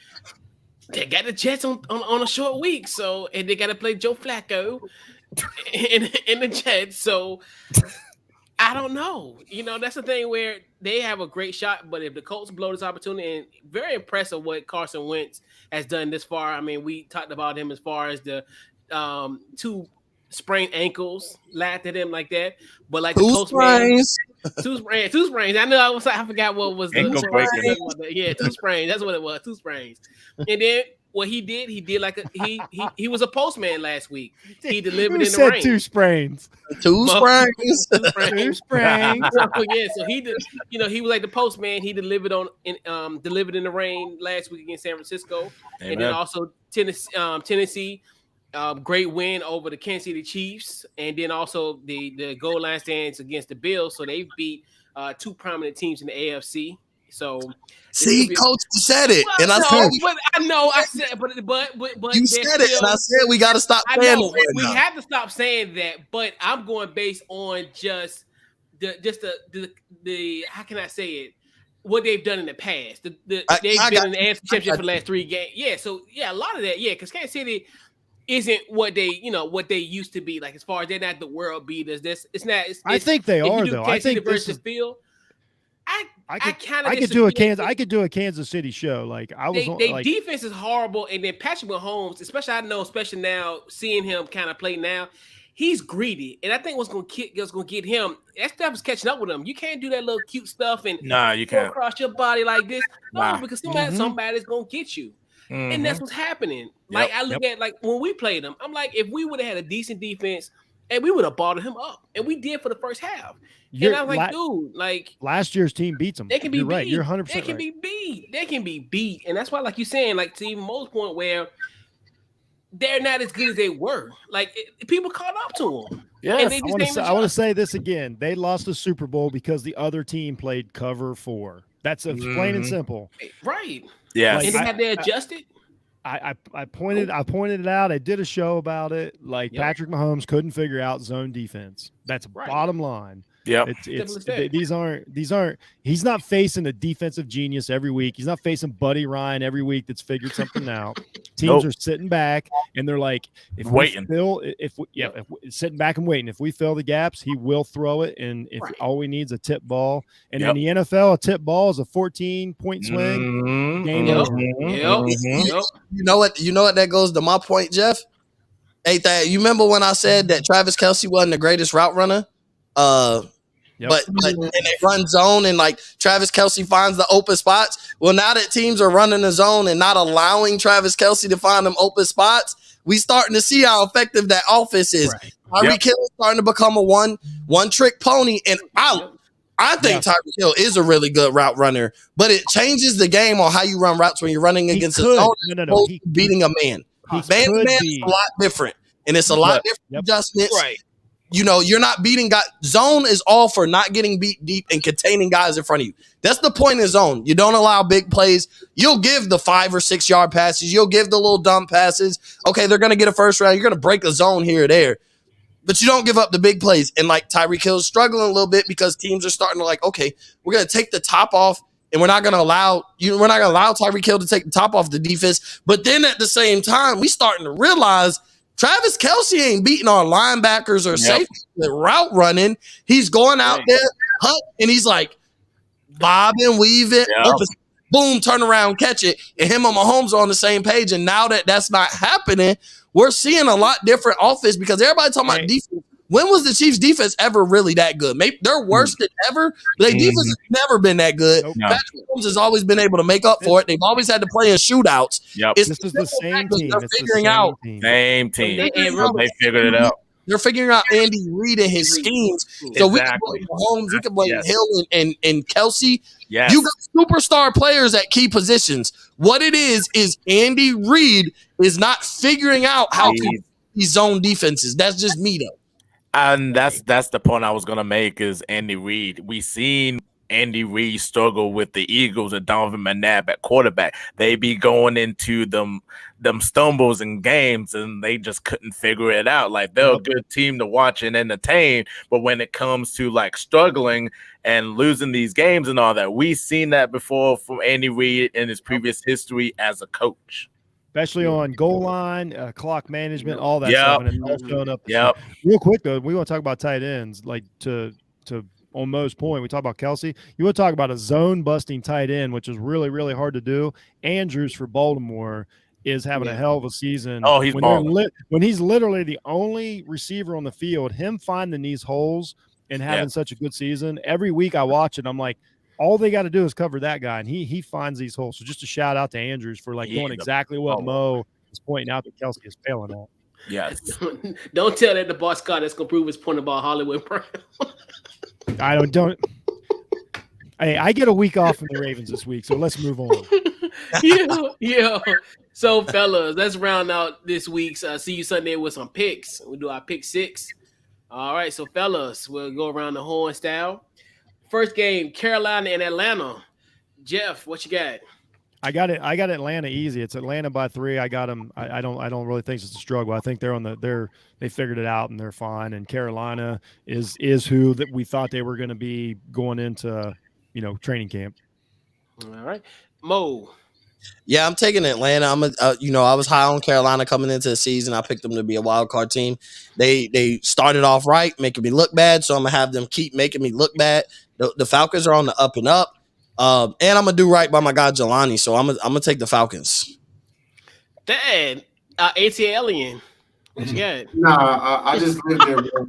they got the Jets on a short week, and they got to play Joe Flacco in the Jets. So I don't know. That's the thing where they have a great shot, but if the Colts blow this opportunity, and very impressive what Carson Wentz has done this far. I mean, we talked about him as far as the 2 sprained ankles, laughed at him like that, but like the Two postman, sprains. two sprains. I forgot what was the Ankle breaking. Yeah, 2 sprains. That's what it was, 2 sprains. And then what he did like he was a postman last week. He delivered Who in the said rain. 2 sprains? Two sprains. 2 sprains. 2 sprains. So he did. He was like the postman. He delivered delivered in the rain last week against San Francisco, and then also Tennessee. Great win over the Kansas City Chiefs, and then also the goal line stands against the Bills. So they beat 2 prominent teams in the AFC. So See, Coach said it, well, and I no, said, but I know I said, but you said it, and I said we got to stop I saying know it. we have to stop saying that, but I'm going based on just the how can I say it? What they've done in the past. They've been in the AFC Championship for the last 3 games. Yeah, so yeah, a lot of that. Yeah, because Kansas City isn't what they used to be. Like as far as they're not the world beaters. It's not. I think they are though. I think this is. Field, I could do a Kansas City show. Like they defense is horrible, and then Patrick Mahomes, especially now seeing him kind of play now, he's greedy, and I think what's going to get him. That stuff is catching up with him. You can't do that little cute stuff and you can't across your body like this. No, Nah. because somebody's going to get you. And that's what's happening. Like I look at like when we played them, I'm like, if we would have had a decent defense, and we would have bottled him up, and we did for the first half. And I was like, dude, like last year's team beats them. They can be beat. Right. You're 100%. They can be beat. They can be beat, and that's why, like you're saying, like to even most point where they're not as good as they were. Like people caught up to them. Yeah, I want to say this again. They lost the Super Bowl because the other team played cover 4. That's plain and simple. Right. Yeah. And have they adjusted? I pointed it out. I did a show about it. Like Patrick Mahomes couldn't figure out zone defense. That's bottom line. Yeah, these aren't. He's not facing a defensive genius every week. He's not facing Buddy Ryan every week that's figured something out. Teams are sitting back and they're like, sitting back and waiting. If we fill the gaps, he will throw it. And if all we need is a tip ball, and in the NFL, a tip ball is a 14-point swing. Game over. You know what? That goes to my point, Jeff. Ain't that you remember when I said that Travis Kelce wasn't the greatest route runner? But and they run zone and like Travis Kelce finds the open spots. Well, now that teams are running the zone and not allowing Travis Kelce to find them open spots, we starting to see how effective that offense is. Tyreek Hill is starting to become a one trick pony, and I think Tyreek Hill is a really good route runner, but it changes the game on how you run routes when you're running against a zone beating a man. Man to man is a lot different, and it's a lot different adjustments. Right. You're not beating guys. Zone is all for not getting beat deep and containing guys in front of you. That's the point of zone. You don't allow big plays. You'll give the 5 or 6 yard passes. You'll give the little dump passes. Okay, they're going to get a first round. You're going to break a zone here or there. But you don't give up the big plays. And like Tyreek Hill's struggling a little bit because teams are starting to like, okay, we're going to take the top off and we're not going to allow Tyreek Hill to take the top off the defense. But then at the same time, we starting to realize Travis Kelce ain't beating our linebackers or safeties with route running. He's going out there, and he's like bobbing, weaving, boom, turn around, catch it. And him and Mahomes are on the same page. And now that that's not happening, we're seeing a lot different offense because everybody talking about defense. When was the Chiefs' defense ever really that good? Maybe they're worse than ever, but their defense has never been that good. Patrick Mahomes has always been able to make up for it. They've always had to play in shootouts. This is the same team. They're figuring out. Same team. They figured it out. They're figuring out Andy Reid and his schemes. So we can blame Mahomes, we can blame Hill and Kelce. Yes. You got superstar players at key positions. What it is Andy Reid is not figuring out how to these zone defenses. That's just me though. And that's the point I was gonna make is Andy Reid. We seen Andy Reid struggle with the Eagles and Donovan McNabb at quarterback. They be going into them stumbles in games and they just couldn't figure it out. Like they're a good team to watch and entertain, but when it comes to like struggling and losing these games and all that, we've seen that before from Andy Reid in his previous history as a coach. Especially on goal line, clock management, all that stuff. And it's all showing up. Yep. Real quick, though, we want to talk about tight ends. Like to almost point. We talk about Kelsey. You would talk about a zone busting tight end, which is really, really hard to do. Andrews for Baltimore is having a hell of a season. Oh, he's balling. When he's literally the only receiver on the field, him finding these holes and having such a good season. Every week I watch it, I'm like, all they got to do is cover that guy, and he finds these holes. So just a shout out to Andrews for doing exactly what Mo is pointing out that Kelsey is failing at. Yes. Don't tell that to Boss Scott. That's gonna prove his point about Hollywood Brown. I don't. Hey, I get a week off from the Ravens this week, so let's move on. Yeah. So, fellas, let's round out this week's See You Sunday with some picks. We'll do our pick 6. All right, so fellas, we'll go around the horn style. First game, Carolina and Atlanta. Jeff, what you got? I got Atlanta easy. It's Atlanta by 3. I got them. I don't really think it's a struggle. I think they figured it out and they're fine. And Carolina is who that we thought they were going to be going into, training camp. All right, Mo. Yeah, I'm taking Atlanta. I was high on Carolina coming into the season. I picked them to be a wild card team. They started off right, making me look bad, so I'm gonna have them keep making me look bad. The Falcons are on the up and up. And I'm gonna do right by my guy Jelani, so I'm gonna take the Falcons. Dad, AT Alien. What you got? Nah, I just live there, bro.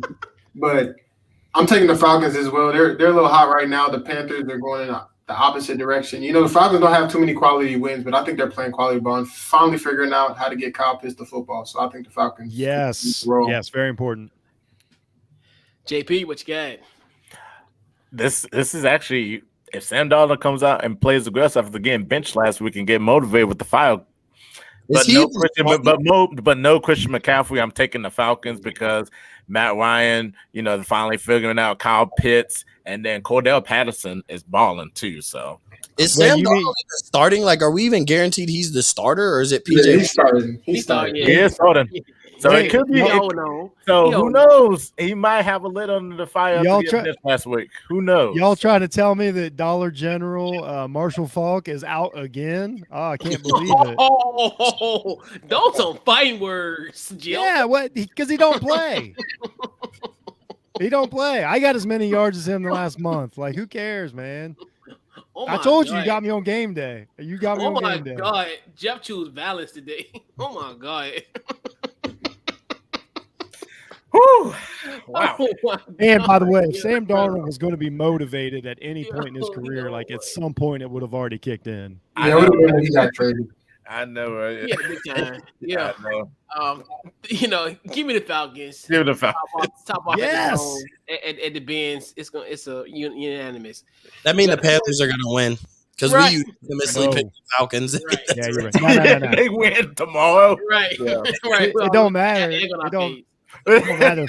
But I'm taking the Falcons as well. They're a little hot right now. The Panthers, they're going in the opposite direction. The Falcons don't have too many quality wins, but I think they're playing quality ball and finally figuring out how to get Kyle Pitts to football. So I think the Falcons. Yes, very important. JP, what you got? This is actually, if Sam Darnold comes out and plays aggressive after getting benched last week and get motivated with the fire, but no Christian McCaffrey, I'm taking the Falcons because Matt Ryan, they're finally figuring out Kyle Pitts, and then Cordell Patterson is balling too. So is Sam Darnold starting? Are we even guaranteed he's the starter, or is it PJ? Yeah, he's starting. He's starting. He is starting. So it could be. No. So who knows? He might have a lid under the fire last week. Who knows? Y'all trying to tell me that Dollar General Marshall Faulk is out again? Oh, I can't believe it. Oh, those are fighting words, Jill. Yeah, what? Because he don't play. He don't play. I got as many yards as him the last month. Who cares, man? I told you got me on game day. You got me on game day. Oh, my God. Jeff chose Valance today. Oh, my God. Wow. Oh, and by the way, if Sam Darnold was going to be motivated at any point in his career, at some point it would have already kicked in. Yeah, he got traded. I know, right? Yeah, big time. Yeah. Give me the Falcons. Give me the Falcons. Top off at the Benz. It's a unanimous. That means the Panthers are gonna win because we unanimously picked the Falcons. Right. Yeah, you're right. No. They win tomorrow. Right. Yeah. Right. It don't matter. It don't matter.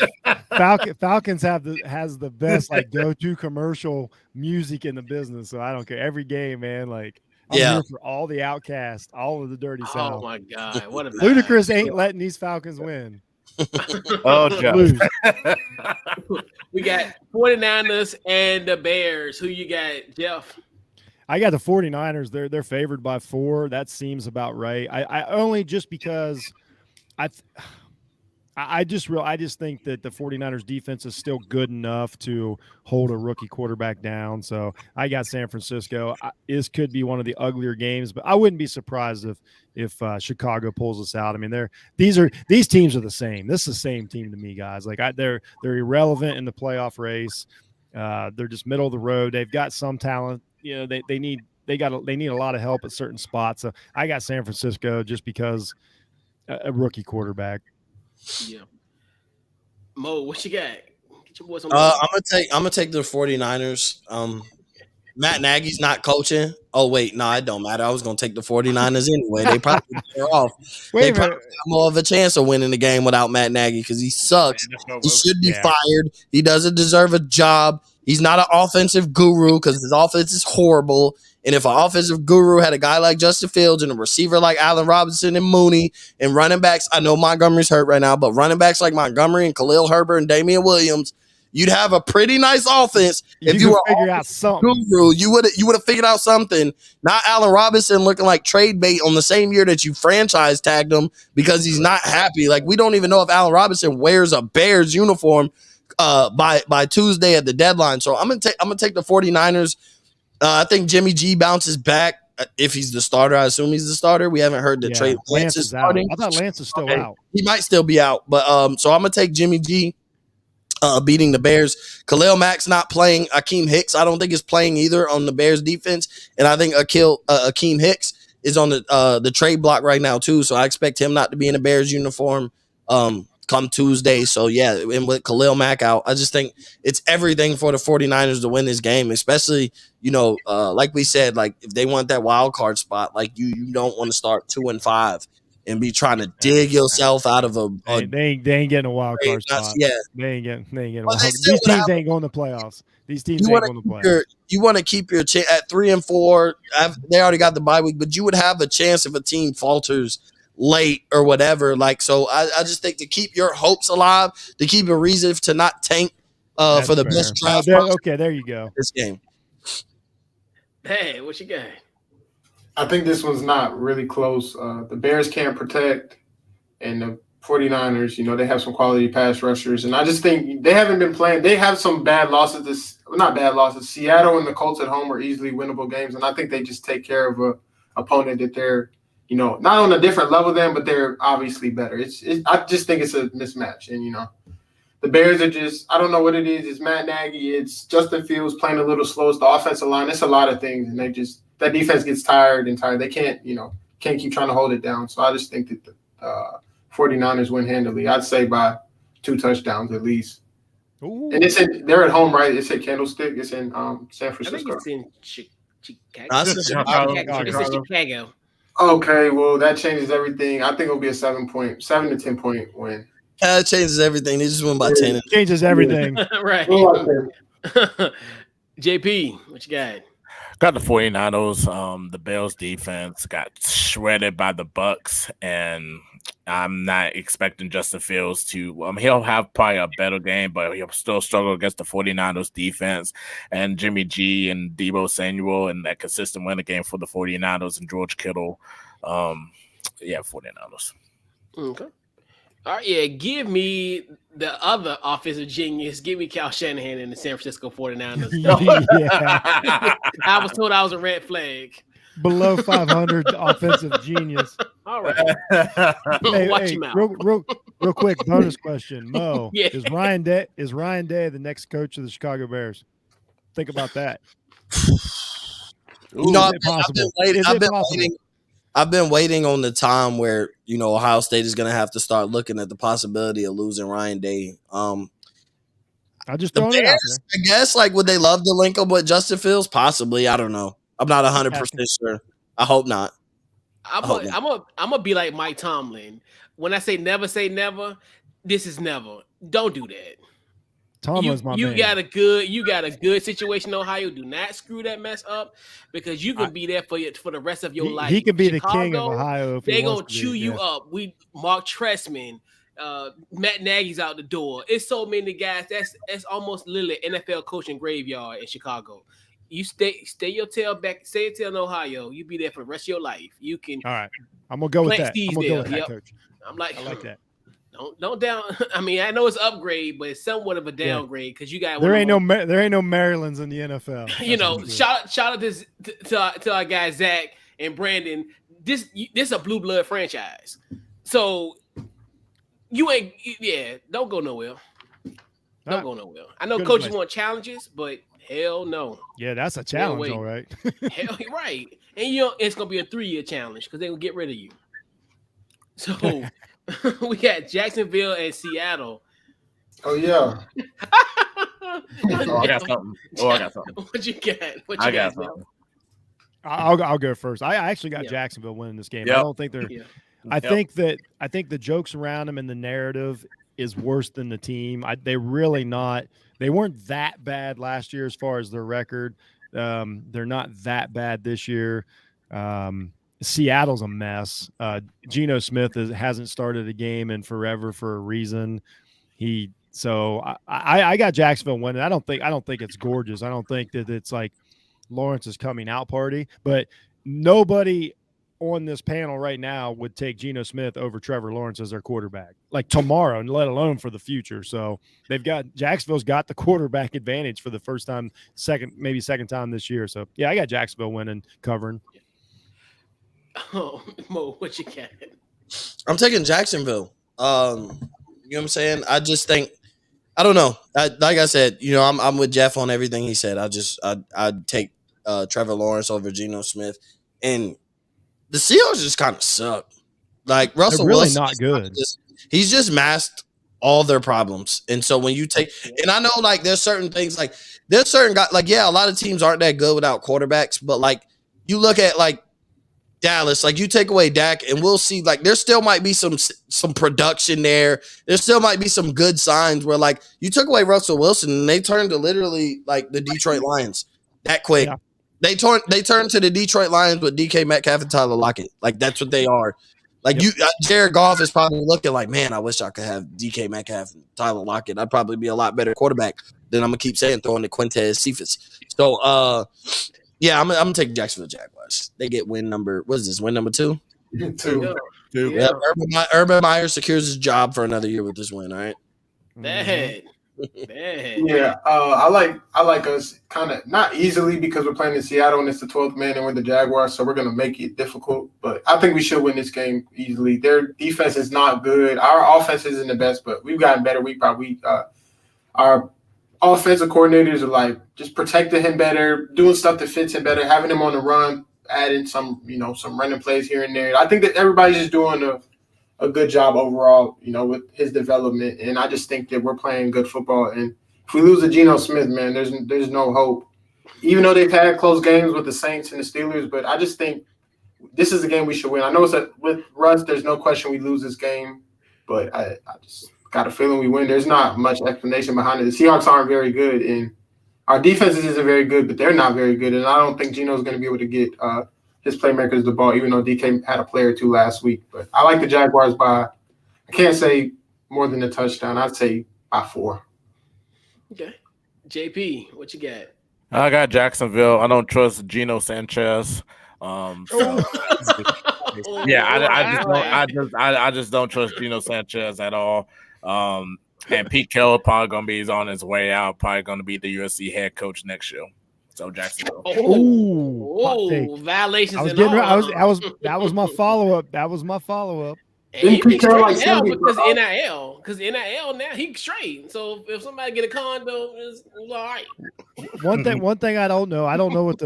Falcons has the best go-to commercial music in the business, so I don't care. Every game, man. I'm here for all the outcasts, all of the dirty South. Oh my God, what a Ludacris ain't letting these Falcons win. Oh, Joe. We got 49ers and the Bears. Who you got, Jeff? I got the 49ers. They're favored by 4. That seems about right. I only just because I just think that the 49ers defense is still good enough to hold a rookie quarterback down. So I got San Francisco. This could be one of the uglier games, but I wouldn't be surprised if Chicago pulls us out. I mean, these teams are the same. This is the same team to me, guys. They're irrelevant in the playoff race. They're just middle of the road. They've got some talent. They need a lot of help at certain spots. So I got San Francisco just because a rookie quarterback. Yeah. Mo, what you got? Get your boys on. I'm gonna take the 49ers. Matt Nagy's not coaching. Oh wait, no, it don't matter. I was gonna take the 49ers anyway. They probably off. They probably have more of a chance of winning the game without Matt Nagy because he sucks. He should be fired. He doesn't deserve a job. He's not an offensive guru because his offense is horrible. And if an offensive guru had a guy like Justin Fields and a receiver like Allen Robinson and Mooney and running backs, I know Montgomery's hurt right now, but running backs like Montgomery and Khalil Herbert and Damian Williams, you'd have a pretty nice offense if you were figure out something. Guru. You would have figured out something. Not Allen Robinson looking like trade bait on the same year that you franchise tagged him because he's not happy. We don't even know if Allen Robinson wears a Bears uniform. by Tuesday at the deadline. So I'm gonna take the 49ers. I think Jimmy G bounces back if he's the starter. I assume he's the starter. We haven't heard that Trey Lance is starting. Out. I thought Lance is still out. He might still be out, but so I'm gonna take Jimmy G beating the Bears. Khalil Mack's not playing. Akeem Hicks, I don't think is playing either on the Bears defense, and I think Akeem Hicks is on the trade block right now too. So I expect him not to be in a Bears uniform come Tuesday. So yeah, and with Khalil Mack out, I just think it's everything for the 49ers to win this game, especially, like we said, like if they want that wild card spot, like you don't want to start 2-5 and be trying to dig yourself out of they ain't getting a wild card spot. Yeah. They ain't getting a Well, wild card. These teams ain't going to playoffs. These teams ain't going to playoffs. You want to keep your chance at 3-4. They already got the bye week, but you would have a chance if a team falters late or whatever. Like, so I just think to keep your hopes alive, to keep a reason to not tank for the best draft. Okay, there you go. This game. Hey, what you got? I think this one's not really close. The Bears can't protect, and the 49ers, they have some quality pass rushers. And I just think they haven't been playing. They have some bad losses. Not bad losses. Seattle and the Colts at home are easily winnable games, and I think they just take care of a opponent that they're, not on a different level than, but they're obviously better. I just think it's a mismatch. And, the Bears are just, I don't know what it is. It's Matt Nagy. It's Justin Fields playing a little slow. It's the offensive line. It's a lot of things, and that defense gets tired. They can't keep trying to hold it down. So I just think that the 49ers win handily. I'd say by 2 touchdowns at least. Ooh. And they're at home, right? It's at Candlestick. It's in San Francisco. I think it's in Chicago. It's in Chicago. Okay, well that changes everything. I think it'll be a 7 to 10 point win. It changes everything. They just won by 10. Changes everything. Right. JP, what you got? Got the 49ers. The Bills defense got shredded by the Bucks, and I'm not expecting Justin Fields to he'll have probably a better game, but he'll still struggle against the 49ers defense and Jimmy G and Deebo Samuel and that consistent winning game for the 49ers and George Kittle. 49ers. Okay. All right, yeah, give me the other offensive genius. Give me Kyle Shanahan and the San Francisco 49ers. Yeah. I was told I was a red flag. Below 500 offensive genius. All right. Watch him out. Real quick, bonus question. Mo, Yeah. is Ryan Day the next coach of the Chicago Bears? Think about that. I've been waiting on the time where, Ohio State is going to have to start looking at the possibility of losing Ryan Day. I just throwing it out there. I guess, would they love to link up with Justin Fields? Possibly. I don't know. I'm not 100% sure. I hope not. I'm gonna be like Mike Tomlin. When I say never, this is never. Don't do that. Tomlin's my man. You got a good situation in Ohio. Do not screw that mess up, because you can be there for the rest of your life. He could be Chicago, the king of Ohio. They're gonna chew you up. Mark Trestman, Matt Nagy's out the door. It's so many guys. That's almost literally NFL coaching graveyard in Chicago. You stay your tail back, stay your tail in Ohio. You be there for the rest of your life. You can. All right, I'm gonna go with that. I'm gonna go with that, Coach. I like that. Don't down. I mean, I know it's upgrade, but it's somewhat of a downgrade because you got there ain't no Marylands in the NFL. Shout out to our guys Zach and Brandon. This is a blue blood franchise, so you ain't don't go nowhere. Don't go nowhere. I know coaches want challenges, but hell no. Yeah, that's a challenge, all right. Hell, right. And it's gonna be a 3-year challenge because they're gonna get rid of you. So we got Jacksonville and Seattle. Oh yeah. I got something. What you got? I got something. I'll go first. I actually got Jacksonville winning this game. Yep. I don't think they're. I think the jokes around them and the narrative is worse than the team. They weren't that bad last year as far as their record. They're not that bad this year. Seattle's a mess. Geno Smith hasn't started a game in forever for a reason. I got Jacksonville winning. I don't think it's gorgeous. I don't think that it's like Lawrence's coming out party, but nobody on this panel right now would take Geno Smith over Trevor Lawrence as their quarterback, like tomorrow, and let alone for the future. So Jacksonville's got the quarterback advantage for the first time, maybe second time this year. So yeah, I got Jacksonville winning, covering. Oh, Mo, what you got? I'm taking Jacksonville. You know what I'm saying? I just think I don't know. Like I said, I'm with Jeff on everything he said. I'd take Trevor Lawrence over Geno Smith, and the Seahawks just kind of suck. Like Russell They're really Wilson, not good. He's just masked all their problems, and so when you take, and I know like there's certain things like there's certain guys like a lot of teams aren't that good without quarterbacks, but like you look at like Dallas, like you take away Dak, and we'll see like there still might be some production there. There still might be some good signs where like you took away Russell Wilson and they turned to literally like the Detroit Lions that quick. Yeah. They turned to the Detroit Lions with DK Metcalf and Tyler Lockett. Like that's what they are. Like Jared Goff is probably looking like, man, I wish I could have DK Metcalf and Tyler Lockett. I'd probably be a lot better quarterback than I'm gonna keep saying throwing to Quintez Cephas. So yeah, I'm gonna take Jacksonville Jaguars. They get win number. What is this? Win number 2? 2. Yeah, Urban Meyer secures his job for another year with this win. All right. Bad. Yeah, I like us kind of not easily because we're playing in Seattle and it's the 12th man and we're the Jaguars, so we're gonna make it difficult. But I think we should win this game easily. Their defense is not good. Our offense isn't the best, but we've gotten better week by week. Our offensive coordinators are like just protecting him better, doing stuff that fits him better, having him on the run, adding some running plays here and there. I think that everybody's just doing a good job overall, with his development. And I just think that we're playing good football. And if we lose to Geno Smith, man, there's no hope. Even though they've had close games with the Saints and the Steelers, but I just think this is a game we should win. I know with Russ, there's no question we lose this game, but I just got a feeling we win. There's not much explanation behind it. The Seahawks aren't very good, and our defenses isn't very good, but they're not very good. And I don't think Geno's going to be able to get his playmakers the ball, even though DK had a play or two last week. But I like the Jaguars by, I can't say more than a touchdown. I'd say by 4. Okay. JP, what you got? I got Jacksonville. I don't trust Geno Sanchez. I just don't trust Geno Sanchez at all. And Pete Carroll probably gonna be on his way out. Probably gonna be the USC head coach next year. So Jacksonville. Violations. That was my follow up. And he be straight now because NIL. Because NIL now he's straight. So if somebody get a condo, it's all right. One thing I don't know what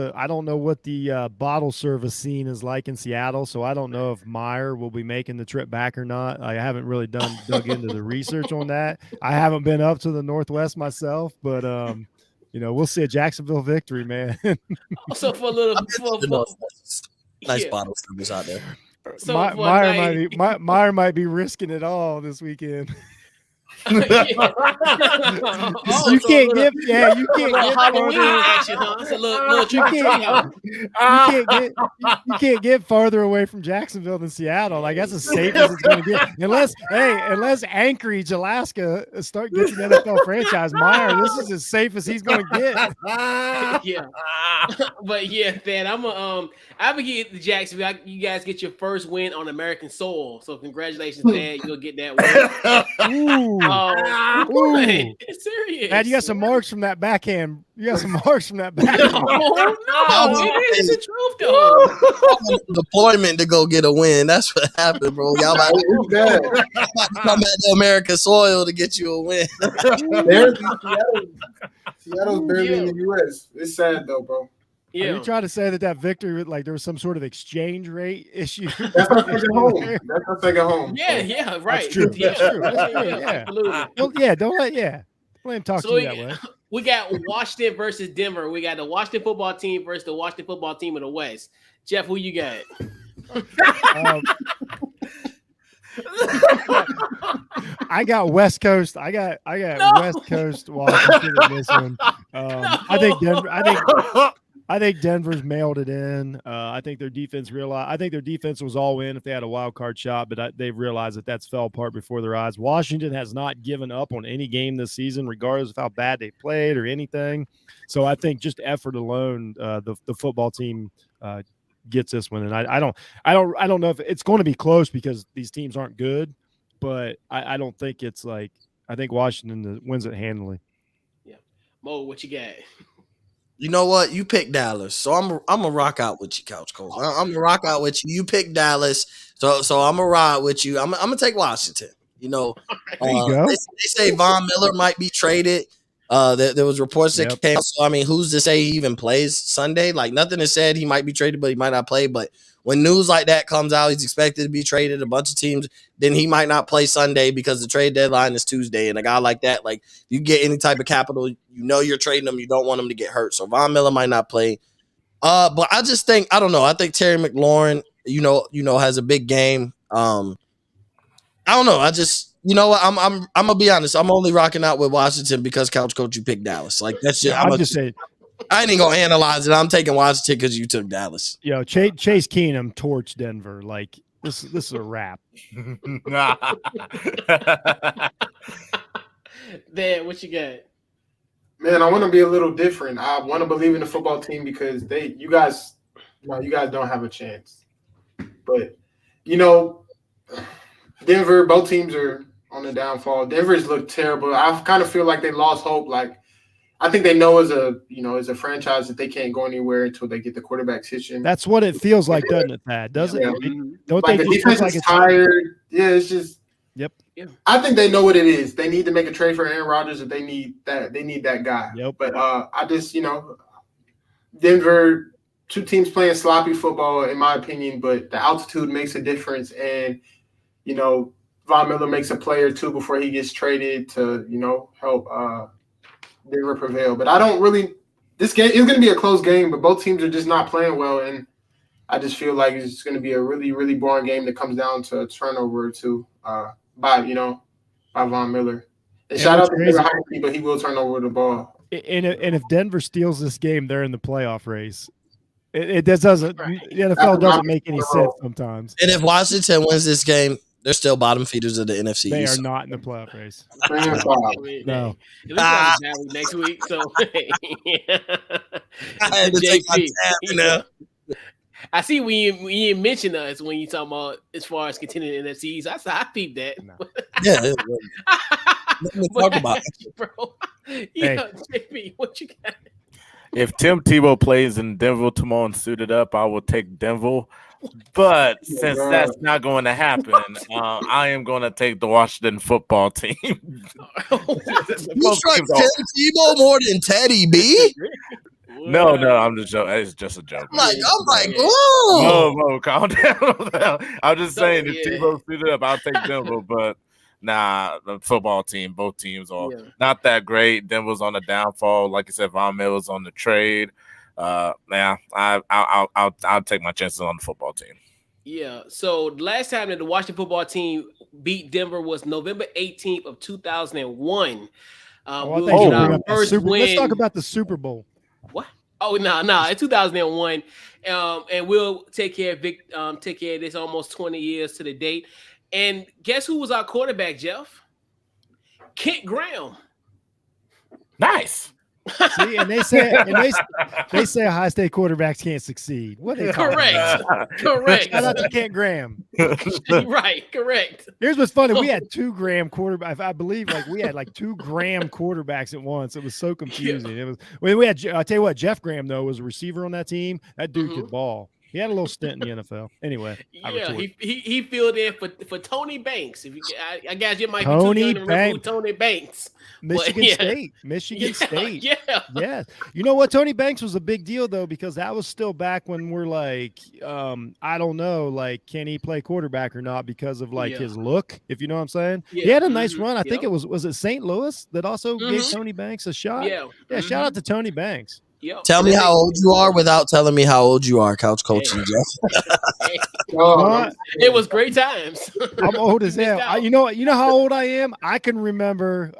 the bottle service scene is like in Seattle. So I don't know if Meyer will be making the trip back or not. I haven't really dug into the research on that. I haven't been up to the Northwest myself, but we'll see a Jacksonville victory, man. So for a little nice bottle service out there. So Meyer might be risking it all this weekend. You can't get Halloween action, huh? It's a little trick. You can't get farther away from Jacksonville than Seattle. Like that's as safe as it's going to get. Unless Anchorage, Alaska, gets an NFL franchise. Meyer, this is as safe as he's going to get. Yeah, but yeah, Thad, I'm gonna get the Jacksonville. You guys get your first win on American soil, so congratulations, Thad. You'll get that win. It's serious. Man, you got some marks from that backhand. No, it is the truth, though. Deployment to go get a win. That's what happened, bro. Y'all about to come back to American soil to get you a win. Seattle's barely in the U.S. It's sad, though, bro. Yeah. Are you trying to say that victory, like there was some sort of exchange rate issue? That's our second home. Yeah, right. That's true. Yeah. That's true. Absolutely. Well, don't let him talk to you that way. We got Washington versus Denver. We got the Washington football team versus the Washington football team of the West. Jeff, who you got? I got West Coast. I got West Coast Washington in this one. I think Denver's mailed it in. I think their defense was all in if they had a wild card shot, but they've realized that's fell apart before their eyes. Washington has not given up on any game this season, regardless of how bad they played or anything. So I think just effort alone, the football team gets this one. And I don't know if it's going to be close because these teams aren't good, but I don't think it's like I think Washington wins it handily. Yeah, Mo, what you got? You know what? You picked Dallas, so I'm gonna rock out with you, Couch Coach. I'm gonna rock out with you. You picked Dallas, so I'm gonna ride with you. I'm gonna take Washington. You know, There you go. they say Von Miller might be traded. There was reports that came out. So, I mean, who's to say he even plays Sunday? Like, nothing is said. He might be traded, but he might not play. But when news like that comes out, he's expected to be traded. A bunch of teams, then he might not play Sunday because the trade deadline is Tuesday. And a guy like that, like, you get any type of capital, you know you're trading him. You don't want him to get hurt. So Von Miller might not play. But I just think, I don't know. I think Terry McLaurin, you know, has a big game. I don't know. I just. You know what? I'm gonna be honest. I'm only rocking out with Washington because Couch Coach you picked Dallas. Like that's just. I'm just saying. I ain't even gonna analyze it. I'm taking Washington because you took Dallas. Yo, Chase Keenum torched Denver. Like this is a wrap. Dan, what you got? Man, I want to be a little different. I want to believe in the football team because you guys don't have a chance. But you know, Denver, both teams are on the downfall. Denver's looked terrible. I kind of feel like they lost hope. Like I think they know as a franchise that they can't go anywhere until they get the quarterback situation. That's what it feels like, doesn't it, Thad? Doesn't Yeah. it? Don't Like they the just feel defense like is it's tired. Yeah, it's just. Yep. I think they know what it is. They need to make a trade for Aaron Rodgers if they need that. They need that guy. Yep. But I just, Denver, two teams playing sloppy football, in my opinion. But the altitude makes a difference, and Von Miller makes a play or two before he gets traded to, help Denver prevail. But I don't really – this game is going to be a close game, but both teams are just not playing well. And I just feel like it's going to be a really, really boring game that comes down to a turnover or two by Von Miller. And shout out to Denver Heineke, but he will turn over the ball. And if Denver steals this game, they're in the playoff race. It doesn't – the NFL doesn't make any sense sometimes. And if Washington wins this game – they're still bottom feeders of the NFC. They are not in the playoff race. No. Next week. So I had to take my tab now. I see when you mention us when you talking about as far as continuing the NFC. So I peeped that. No. Yeah. Let me talk about it, bro. Yeah, JP, what you got? If Tim Tebow plays in Denver tomorrow and suited up, I will take Denver. But since that's not going to happen, I am going to take the Washington football team. You trust Tim Tebow more than Teddy B? No, I'm just joking. It's just a joke. I'm like, whoa. No, calm down. I'm just saying, if Tebow suited up, I'll take Denver. But nah, the football team, both teams are not that great. Denver's on the downfall. Like I said, Von Miller's on the trade. I'll take my chances on the football team. Yeah. So the last time that the Washington football team beat Denver was November 18th of 2001. Let's talk about the Super Bowl. What? Oh no, it's 2001. And we'll take care of this almost 20 years to the date. And guess who was our quarterback, Jeff? Kent Graham. Nice. See, and they say Ohio State quarterbacks can't succeed. What they correct. Shout out to Kent Graham. Right, correct. Here's what's funny: we had 2 Graham quarterbacks. I believe we had 2 Graham quarterbacks at once. It was so confusing. It was we had. I'll tell you what, Jeff Graham though was a receiver on that team. That dude could ball. He had a little stint in the NFL. Anyway, he filled in for Tony Banks. I guess you might be Tony too young to remember Tony Banks. Michigan State. Yeah. You know what? Tony Banks was a big deal though, because that was still back when we're like, I don't know, like, can he play quarterback or not because of his look, if you know what I'm saying? Yeah. He had a nice run. I think it was it St. Louis that also gave Tony Banks a shot? Yeah. Shout out to Tony Banks. Yep. Tell me how old you are without telling me how old you are, Couch Coach and Jeff. It was great times. I'm old as hell. You know how old I am? I can remember.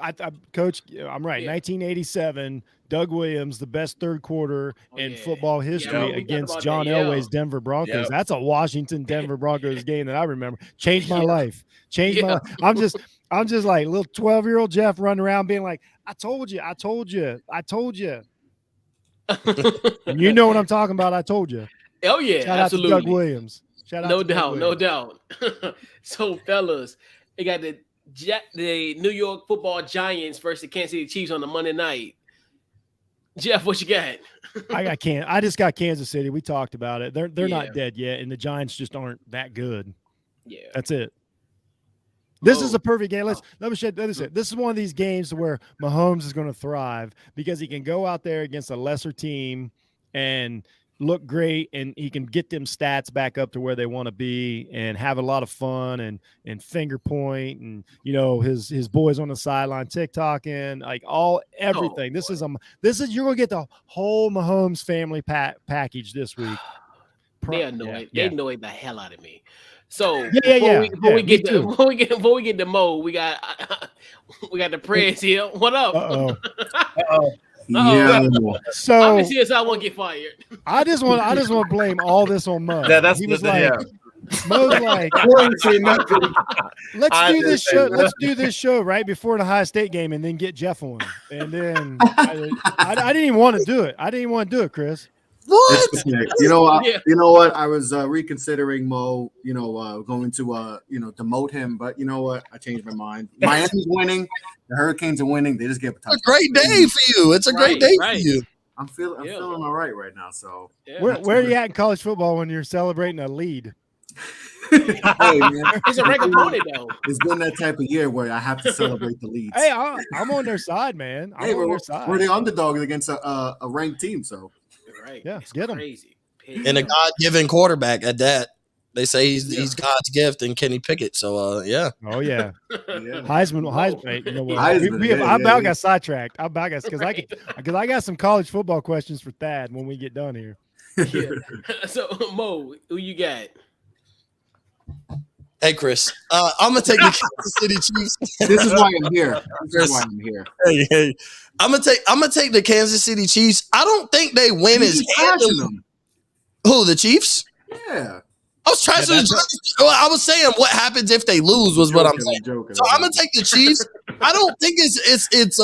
Coach, I'm right. 1987. Doug Williams, the best third quarter in football history against John Elway's Denver Broncos. Yep. That's a Washington Denver Broncos game that I remember. Changed my life. My life. I'm just like little 12-year-old Jeff running around being like, I told you. You know what I'm talking about. I told you. Oh yeah, Shout out to Doug absolutely. Williams. Shout out No to Doug doubt, no Williams. doubt. So, fellas, they got the New York Football Giants versus the Kansas City Chiefs on the Monday night. Jeff, what you got? I just got Kansas City. We talked about it. They're Yeah. not dead yet, and the Giants just aren't that good. Yeah. That's it. This is Mo. a perfect game. Let me say this is one of these games where Mahomes is going to thrive because he can go out there against a lesser team and look great, and he can get them stats back up to where they want to be and have a lot of fun and finger point and his boys on the sideline TikToking, like everything. This is you're going to get the whole Mahomes family package this week. They annoy the hell out of me. So before we get to Mo, we got the prayers here. What up? Uh-oh. Yeah. So I'm just here so I won't get fired. I just want to blame all this on Mo. He was like, Mo's like, let's do this show. Let's do this show right before the Ohio State game, and then get Jeff on. And then I didn't even want to do it. I didn't even want to do it, Chris. What? Okay. You know what? I was reconsidering Mo. Going to demote him, but you know what? I changed my mind. Miami's winning. The Hurricanes are winning. They just gave a touchdown. It's a great day for you. It's a great day for you. I'm feeling all right now. So where are you at in college football when you're celebrating a lead? Hey, man, it's a record opponent though. It's been that type of year where I have to celebrate the leads. Hey, I'm on their side, man. I'm on their side. We're the underdogs against a ranked team, so. Right. Yeah, get them. Crazy. And a God-given quarterback at that. They say he's God's gift and Kenny Pickett. So yeah. Oh yeah. Heisman. You know what? Heisman, I about got sidetracked. I about got because I got some college football questions for Thad when we get done here. Yeah. So Mo, who you got? Hey Chris, I'm gonna take the Kansas City Chiefs. This is why I'm here. Hey. I'm gonna take the Kansas City Chiefs. I don't think they win as handily. Who, the Chiefs? Yeah. I was trying I was saying what happens if they lose was what I'm saying. So I'm gonna take the Chiefs. I don't think it's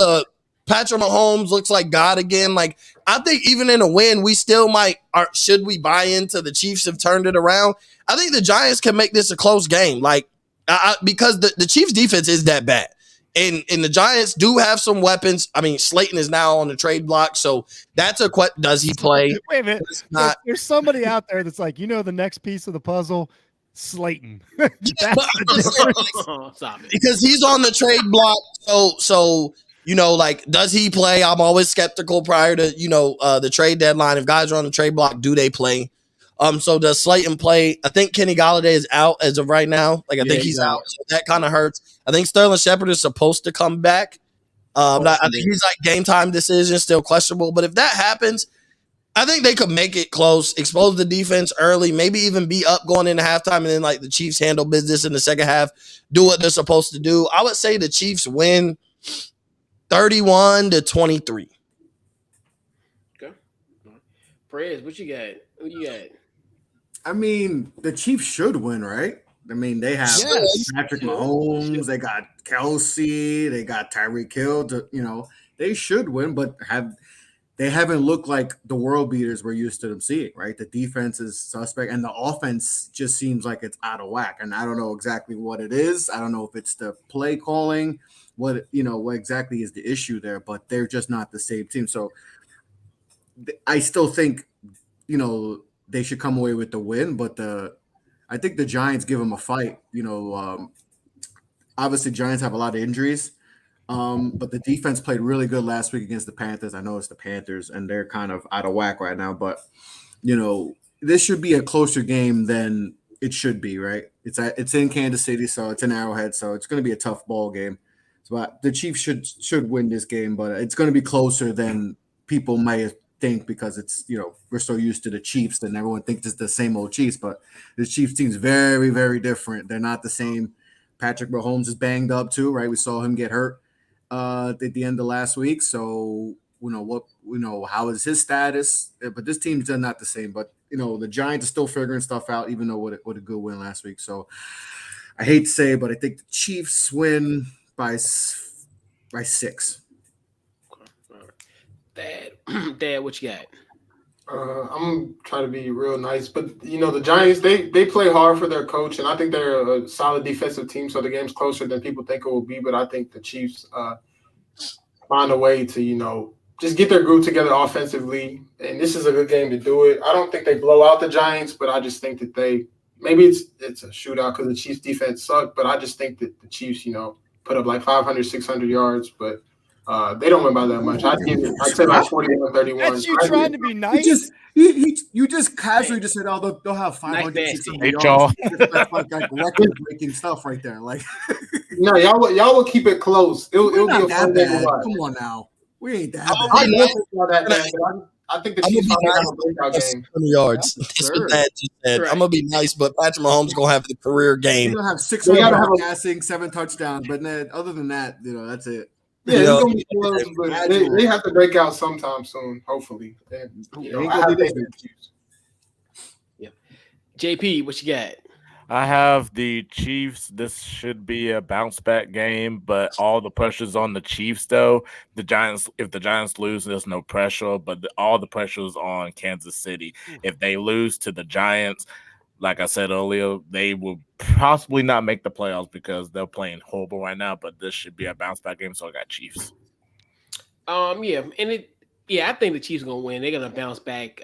Patrick Mahomes looks like God again. Like I think even in a win, we still should we buy into the Chiefs have turned it around? I think the Giants can make this a close game. Like because the Chiefs defense is that bad. And the Giants do have some weapons. I mean, Slayton is now on the trade block, so that's a question. Does he play? Wait a minute. There's somebody out there that's like, the next piece of the puzzle, Slayton. Because he's on the trade block. So does he play? I'm always skeptical prior to the trade deadline. If guys are on the trade block, do they play? So does Slayton play? I think Kenny Golladay is out as of right now. Like I think he's out. So that kind of hurts. I think Sterling Shepard is supposed to come back. I think he's like game time decision, still questionable. But if that happens, I think they could make it close, expose the defense early, maybe even be up going into halftime, and then like the Chiefs handle business in the second half, do what they're supposed to do. I would say the Chiefs win 31-23. Okay. Perez, what you got? Who you got? I mean, the Chiefs should win, right? I mean, they have Patrick Mahomes, they got Kelsey, they got Tyreek Hill. They should win, but they haven't looked like the world beaters we're used to them seeing, right? The defense is suspect, and the offense just seems like it's out of whack. And I don't know exactly what it is. I don't know if it's the play calling, what exactly is the issue there, but they're just not the same team. So I still think, they should come away with the win, but I think the Giants give them a fight. Obviously Giants have a lot of injuries, but the defense played really good last week against the Panthers. I know it's the Panthers, and they're kind of out of whack right now, but this should be a closer game than it should be, right? It's in Kansas City, so it's in Arrowhead, so it's going to be a tough ball game. So the Chiefs should win this game, but it's going to be closer than people might think, because it's we're so used to the Chiefs and everyone thinks it's the same old Chiefs, but the Chiefs team's very, very different. They're not the same. Patrick Mahomes is banged up too, right? We saw him get hurt at the end of last week, so how is his status? But this team's not the same. But the Giants are still figuring stuff out, even though with a good win last week. So I hate to say it, but I think the Chiefs win by 6. Dad, what you got? I'm trying to be real nice, but the Giants they play hard for their coach, and I think they're a solid defensive team. So the game's closer than people think it will be. But I think the Chiefs find a way to just get their group together offensively, and this is a good game to do it. I don't think they blow out the Giants, but I just think that maybe it's a shootout because the Chiefs defense sucked. But I just think that the Chiefs put up like 500, 600 yards, but. They don't win by that much. I'd say like 41-31. That's you trying to be nice. You just casually just said, "Oh, they'll have 500, 600 yards." That's like record-breaking stuff right there. Like, no, y'all will keep it close. It'll be a fun game to watch. Come on now, we ain't that bad. I think the Chiefs are going to have a breakout game. 600 yards. That's what Dad just said. Right. I'm gonna be nice, but Patrick Mahomes gonna have the career game. He'll have 600 yards passing, 7 touchdowns, but then other than that, that's it. Yeah, it's gonna be close, but they have to break out sometime soon, hopefully. And, yeah. JP, what you got? I have the Chiefs. This should be a bounce back game, but all the pressure's on the Chiefs, though. If the Giants lose, there's no pressure, but all the pressure's on Kansas City. If they lose to the Giants, like I said earlier, they will possibly not make the playoffs because they're playing horrible right now. But this should be a bounce back game, so I got Chiefs. I think the Chiefs are gonna win. They're gonna bounce back.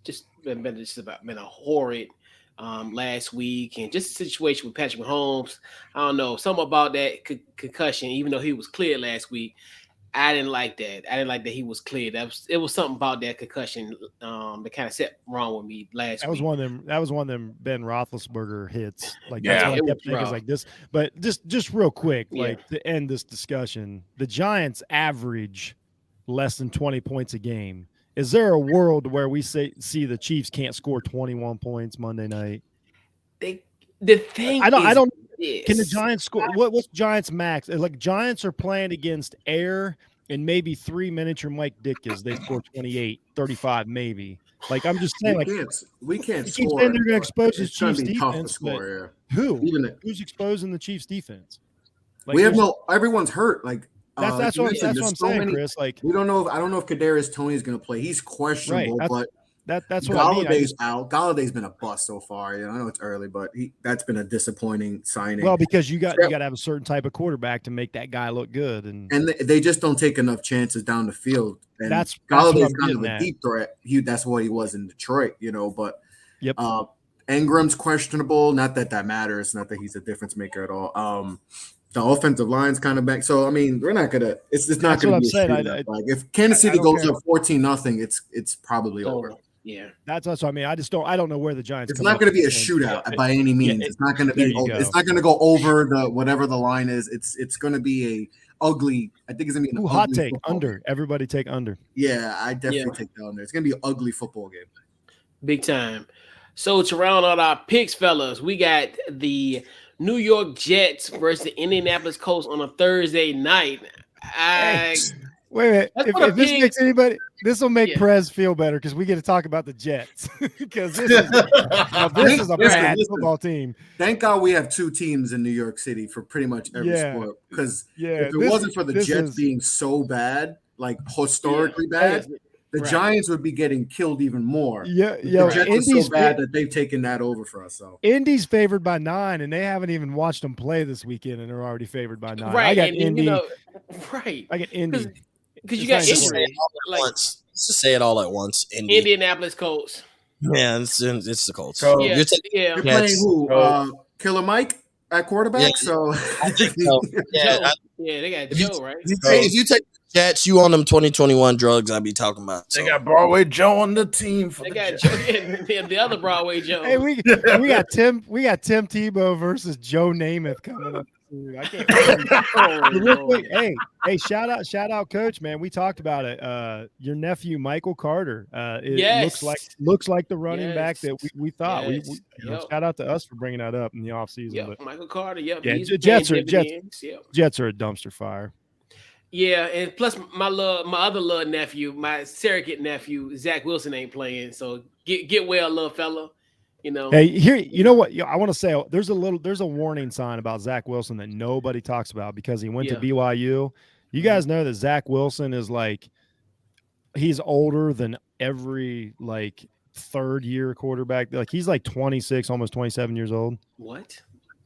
Just been a horrid last week, and just the situation with Patrick Mahomes. I don't know, something about that concussion. Even though he was cleared last week, I didn't like that. I didn't like that he was cleared. It was something about that concussion that kind of set wrong with me last week. That was one of them Ben Roethlisberger hits. Like yeah, that's what I kept thinking is like this. But just real quick, like to end this discussion, the Giants average less than 20 points a game. Is there a world where we see the Chiefs can't score 21 points Monday night? The thing I don't. Yes. Can the Giants score? What's Giants max? Like Giants are playing against air and maybe 3 miniature Mike Dickens. They score 28, 35 maybe. Like I'm just saying, we can't you score. Keep saying they're going to expose the Chiefs defense, score, who's exposing the Chiefs defense? Like, we have everyone's hurt. Like that's what I'm saying, Chris. Like we don't know. I don't know if Kadarius Toney is going to play. He's questionable, but. That's what Galladay's out. Galladay's been a bust so far. I know it's early, but that's been a disappointing signing. Well, because you got to have a certain type of quarterback to make that guy look good, and they just don't take enough chances down the field. And that's Galladay's kind of a deep threat. That's what he was in Detroit, But Ingram's questionable. Not that matters. Not that he's a difference maker at all. The offensive line's kind of back. So I mean, we're not gonna. It's not gonna be. Like if Kansas City goes up 14-0, it's probably over. Yeah, that's what I mean. I don't know where the Giants. It's not going to be a shootout by any means. It's not going to be. It's not going to go over whatever the line is. It's going to be a ugly. I think it's going to be an hot take under. Game. Everybody take under. Yeah, I definitely take the under. It's going to be an ugly football game. Big time. So to round out our picks, fellas, we got the New York Jets versus the Indianapolis Colts on a Thursday night. Wait a minute. If this makes anybody, this will make Prez feel better because we get to talk about the Jets because this is a bad football team. Thank God we have 2 teams in New York City for pretty much every sport. Because if it wasn't for the Jets being so bad, like historically bad, the Giants would be getting killed even more. Yeah, the Jets are so bad that they've taken that over for us. So Indy's favored by 9, and they haven't even watched them play this weekend, and they're already favored by 9. Right, I got Indy. Right, I got Indy. Because you got Just to say it all at once. Indianapolis Colts. Yeah, it's the Colts. So you're playing who? Killer Mike at quarterback. Yeah, so I think so. They got Joe, right? If you take the Jets, you on them 2021 drugs I'd be talking about. So. They got Broadway Joe on the team. They got Joe, the other Broadway Joe. Hey, we got Tim Tebow versus Joe Namath coming up. I can't real quick, hey, shout out, Coach, man. We talked about it. Your nephew Michael Carter. Looks like the running back that we thought. Yes. Shout out to us for bringing that up in the offseason. Yep. Michael Carter. Yep. Yeah, Jets are a dumpster fire. Yeah, and plus my other little nephew, my surrogate nephew, Zach Wilson ain't playing. So get well, little fella. Hey, here, you know what? I want to say there's a warning sign about Zach Wilson that nobody talks about because he went to BYU. You guys know that Zach Wilson is like he's older than every like third year quarterback. Like he's like 26, almost 27 years old. What?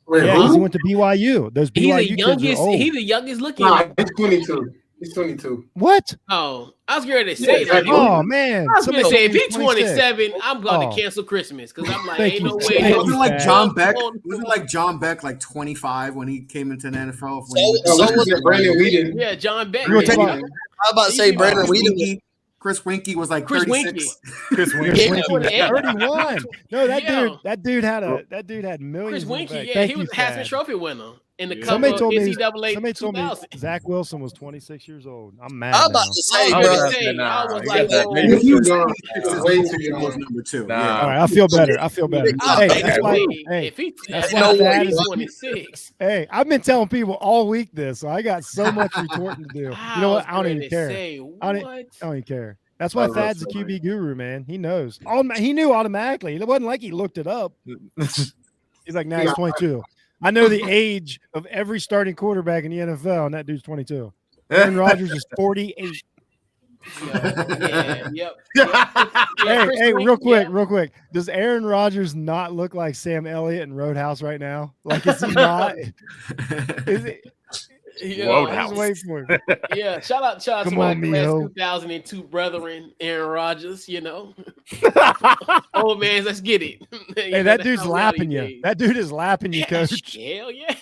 Wait, Yeah, because he who? went to BYU. Those BYU kids are old. He's the youngest looking. Nah, he's 22. He's 22. What? Oh, I was going to Yeah, say, exactly. Oh man! I was going to say, if told me he's 26. 27, I'm going Oh. to cancel Christmas because I'm like, Thank ain't you. no Thank way. you, Wasn't like Pat. John Beck? Hold on. Wasn't like John Beck like 25 when he came into the NFL? So Was Brandon Whedon? Yeah, John Beck. You were man. talking Whedon. I was about to say He's Brandon about- Whedon. Chris Winkie was like Chris 36. Chris Chris Winkie. Yeah, Winkie was 28. 31. No, that Yeah. dude had millions. Chris in Winkie, the bank. yeah, Thank he you, was a Heisman Thad. Trophy winner in the Yeah. cover Somebody of told me. NCAA Somebody told me 2000. Zach Wilson was 26 years old. I'm mad I'm now. about to I say, was bro. gonna say, I was You like, got that whoa. baby. Too young. Six is Way number too two, was young. number two. Nah. Yeah. All right, I feel better. I feel better. I was Hey, about to that's say, why. Wait, Hey, if he, that's if why no Thad way, is. 26. Hey, I've been telling people all week this, so I got so much retorting to do. You know what? I don't even care. Say, I don't even care. That's why Oh, that's Thad's a funny. QB guru, man. He knows. He knew automatically. It wasn't like he looked it up. He's like, nah, he's 22. I know the age of every starting quarterback in the NFL, and that dude's 22. Aaron Rodgers is 48. Yeah, yep. Hey, real quick. Does Aaron Rodgers not look like Sam Elliott in Roadhouse right now? Like, is he not? Is it? Roadhouse. I'm just waiting for him. Yeah, shout out Come to my on, class mijo. 2002 brethren, Aaron Rodgers, Old man, let's get it. Hey, that dude's lapping you. That dude is lapping you, Yeah, coach. hell yeah,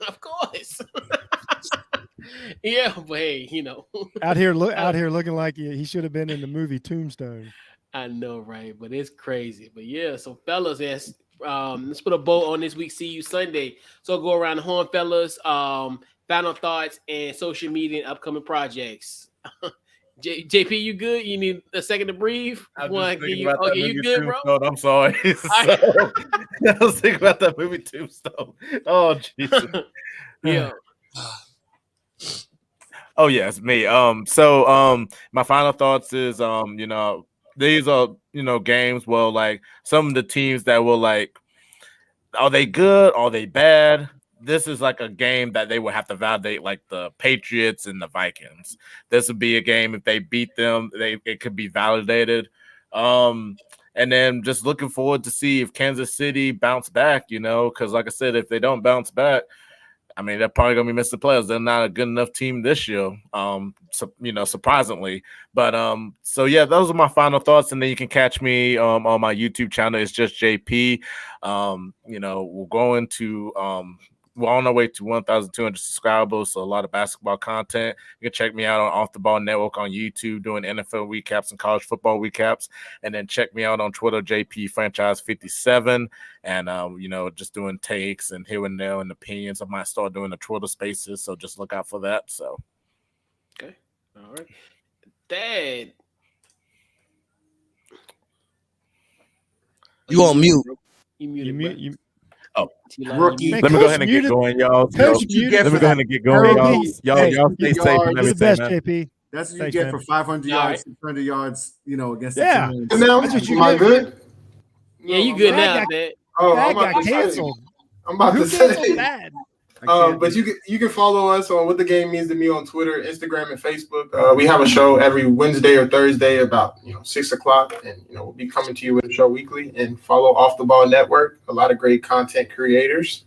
of course. Yeah, but hey, Out here looking like he should have been in the movie Tombstone. I know, right? But it's crazy. But yeah, so fellas, let's put a bow on this week. See you Sunday. So go around the horn, fellas. Final thoughts and social media and upcoming projects. JP, you good? You need a second to breathe? I'm Wanna just thinking give about that you movie good, bro? Tombstone. I'm sorry. I was thinking about that movie Tombstone. Oh, Jesus. Yeah. Oh yes, me. My final thoughts is these are games. Well, like some of the teams that will like, are they good? Are they bad? This is like a game that they will have to validate, like the Patriots and the Vikings. This would be a game if they beat them, it could be validated. And then just looking forward to see if Kansas City bounce back, because like I said, if they don't bounce back, I mean, they're probably going to be missing players. They're not a good enough team this year, surprisingly. But so yeah, those are my final thoughts. And then you can catch me on my YouTube channel. It's just JP. We're going to we're on our way to 1,200 subscribers, so a lot of basketball content. You can check me out on Off the Ball Network on YouTube doing NFL recaps and college football recaps. And then check me out on Twitter, JP Franchise 57. And, just doing takes and here and there and opinions. I might start doing the Twitter spaces, so just look out for that. So, okay. All right. Dad. You on mute. You muted. Rookie. Man, let me go Coach ahead and muted- get going, y'all. Coach Yo, muted let me for go ahead that. and get going, y'all. Hey, Y'all stay safe and You're the everything, best, man. JP. That's what you Thanks, get man. for 500 All yards, right. 600 yards, against the Yeah. Giants. And now, That's what you am I get. good? Yeah, you good Dad now, got- Dad. Oh, That I'm about got to say. canceled. I'm about Who to say. canceled that? But you can follow us on What the Game Means to Me on Twitter, Instagram, and Facebook. We have a show every Wednesday or Thursday about 6:00, and we'll be coming to you with a show weekly. And follow Off the Ball Network. A lot of great content creators.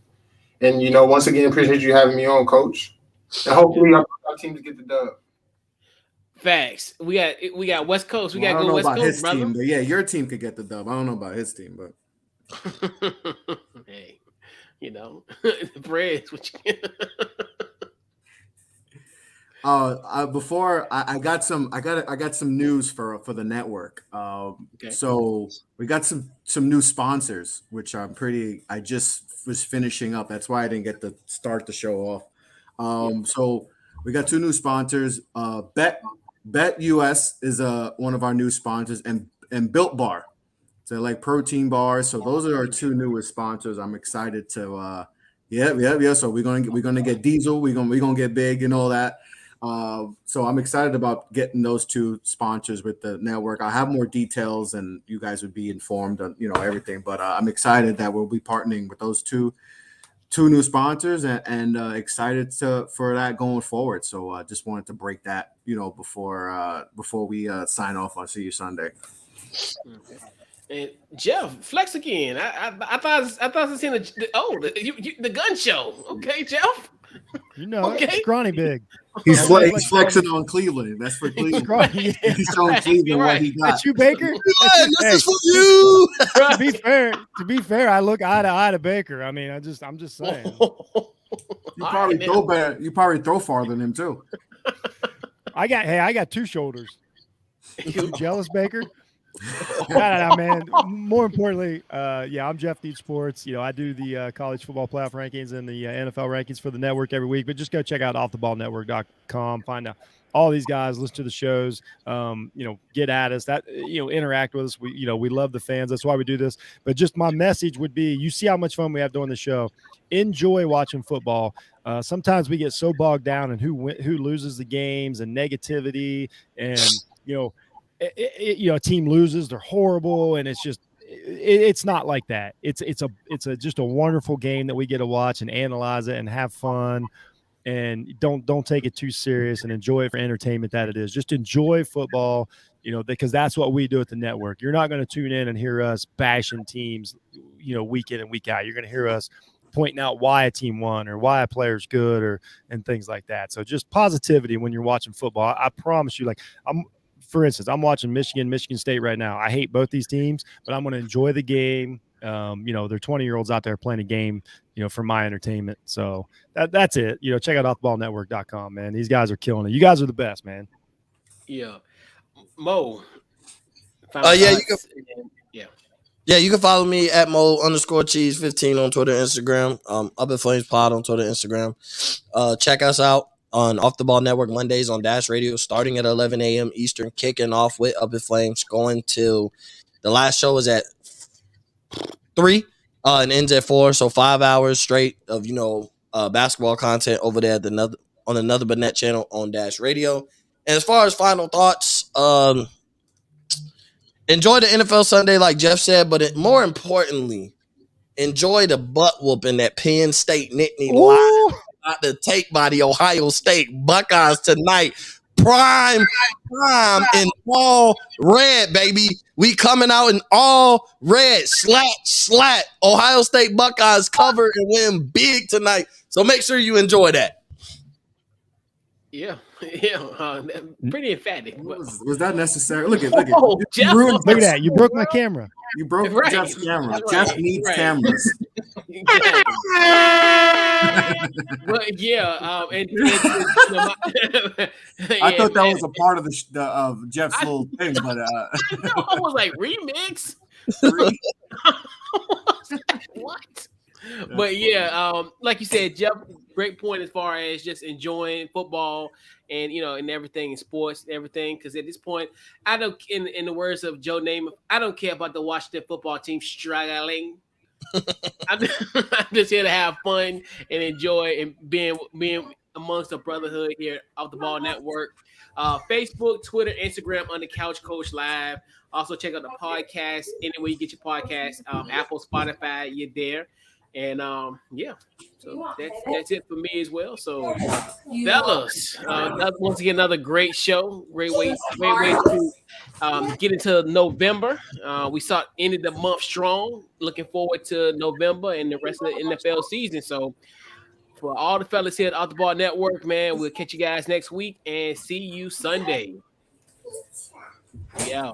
And once again, appreciate you having me on, Coach. And hopefully our teams get the dub. Facts. We got West Coast. We Well, I got don't to go know West about Coast, his brother. team, but yeah, your team could get the dub. I don't know about his team, but Hey, Preds, what you before I got some news for the network. Okay. So we got some new sponsors, which I just was finishing up. That's why I didn't get to start the show off. So we got two new sponsors. Bet US is one of our new sponsors, and Built Bar. So like protein bars. So those are our two newest sponsors. I'm excited to yeah. So we're gonna get Diesel. We're gonna get big and all that. So I'm excited about getting those two sponsors with the network. I'll have more details and you guys would be informed on everything. But I'm excited that we'll be partnering with those two 2 new sponsors and excited for that going forward. So I just wanted to break that, before we sign off on See You Sunday. Okay. And Jeff, flex again. I thought I seen the gun show. Okay, Jeff. Okay. Scrawny big. He's flexing on Cleveland. That's for Cleveland. Scrawny, yeah. He's showing Cleveland what he got. That's you, Baker. This is for you. To be fair, I look eye to eye to Baker. I mean, I'm just saying. You probably throw better. You probably throw farther than him too. I got 2 shoulders. You jealous, Baker? No, man. More importantly, I'm Jeff Deep Sports. I do the college football playoff rankings and the NFL rankings for the network every week. But just go check out offtheballnetwork.com. Find out all these guys, listen to the shows. Get at us. That interact with us. We love the fans. That's why we do this. But just my message would be: you see how much fun we have doing the show. Enjoy watching football. Sometimes we get so bogged down in who loses the games and negativity and a team loses, they're horrible, and it's just it's not like that. It's just a wonderful game that we get to watch and analyze it and have fun, and don't take it too serious and enjoy it for entertainment that it is. Just enjoy football, because that's what we do at the network. You're not going to tune in and hear us bashing teams, week in and week out. You're going to hear us pointing out why a team won or why a player's good and things like that. So just positivity when you're watching football. I promise you, for instance, I'm watching Michigan State right now. I hate both these teams, but I'm going to enjoy the game. They're 20-year-olds out there playing a game, for my entertainment. So that's it. Check out offtheballnetwork.com, man. These guys are killing it. You guys are the best, man. Yeah. Mo. You can follow me at Mo_Cheese15 on Twitter, Instagram. Up at Flames Pod on Twitter, Instagram. Check us out on Off the Ball Network Mondays on Dash Radio, starting at 11 a.m. Eastern, kicking off with Up in Flames, going till the last show is at 3 and ends at 4. So 5 hours straight of basketball content over there on another Burnett channel on Dash Radio. And as far as final thoughts, enjoy the NFL Sunday, like Jeff said, but more importantly, enjoy the butt whooping that Penn State Nittany Lions got to take by the Ohio State Buckeyes tonight. Prime in all red, baby. We coming out in all red. Slat. Ohio State Buckeyes cover and win big tonight. So make sure you enjoy that. Yeah. Pretty emphatic. Was that necessary? Look at Jeff, look at that. You broke my camera. You broke Jeff's camera. Right. Jeff needs cameras. But I thought that was a part of of Jeff's little thing, but I was like, remix. What? But like you said, Jeff, great point as far as just enjoying football and and everything in sports and everything. Because at this point, I don't, in the words of Joe Namath, I don't care about the Washington football team struggling. I'm just here to have fun and enjoy and being amongst the brotherhood here off the Ball Network. Facebook, Twitter, Instagram, On the Couch Coach Live. Also check out the podcast anywhere you get your podcast. Apple, Spotify, you're there. And so that's it for me as well. So fellas, once again, another great show. Great way to get into November. We ended the month strong. Looking forward to November and the rest of the NFL season. So for all the fellas here at Off the Ball Network, man, we'll catch you guys next week and see you Sunday. Yeah.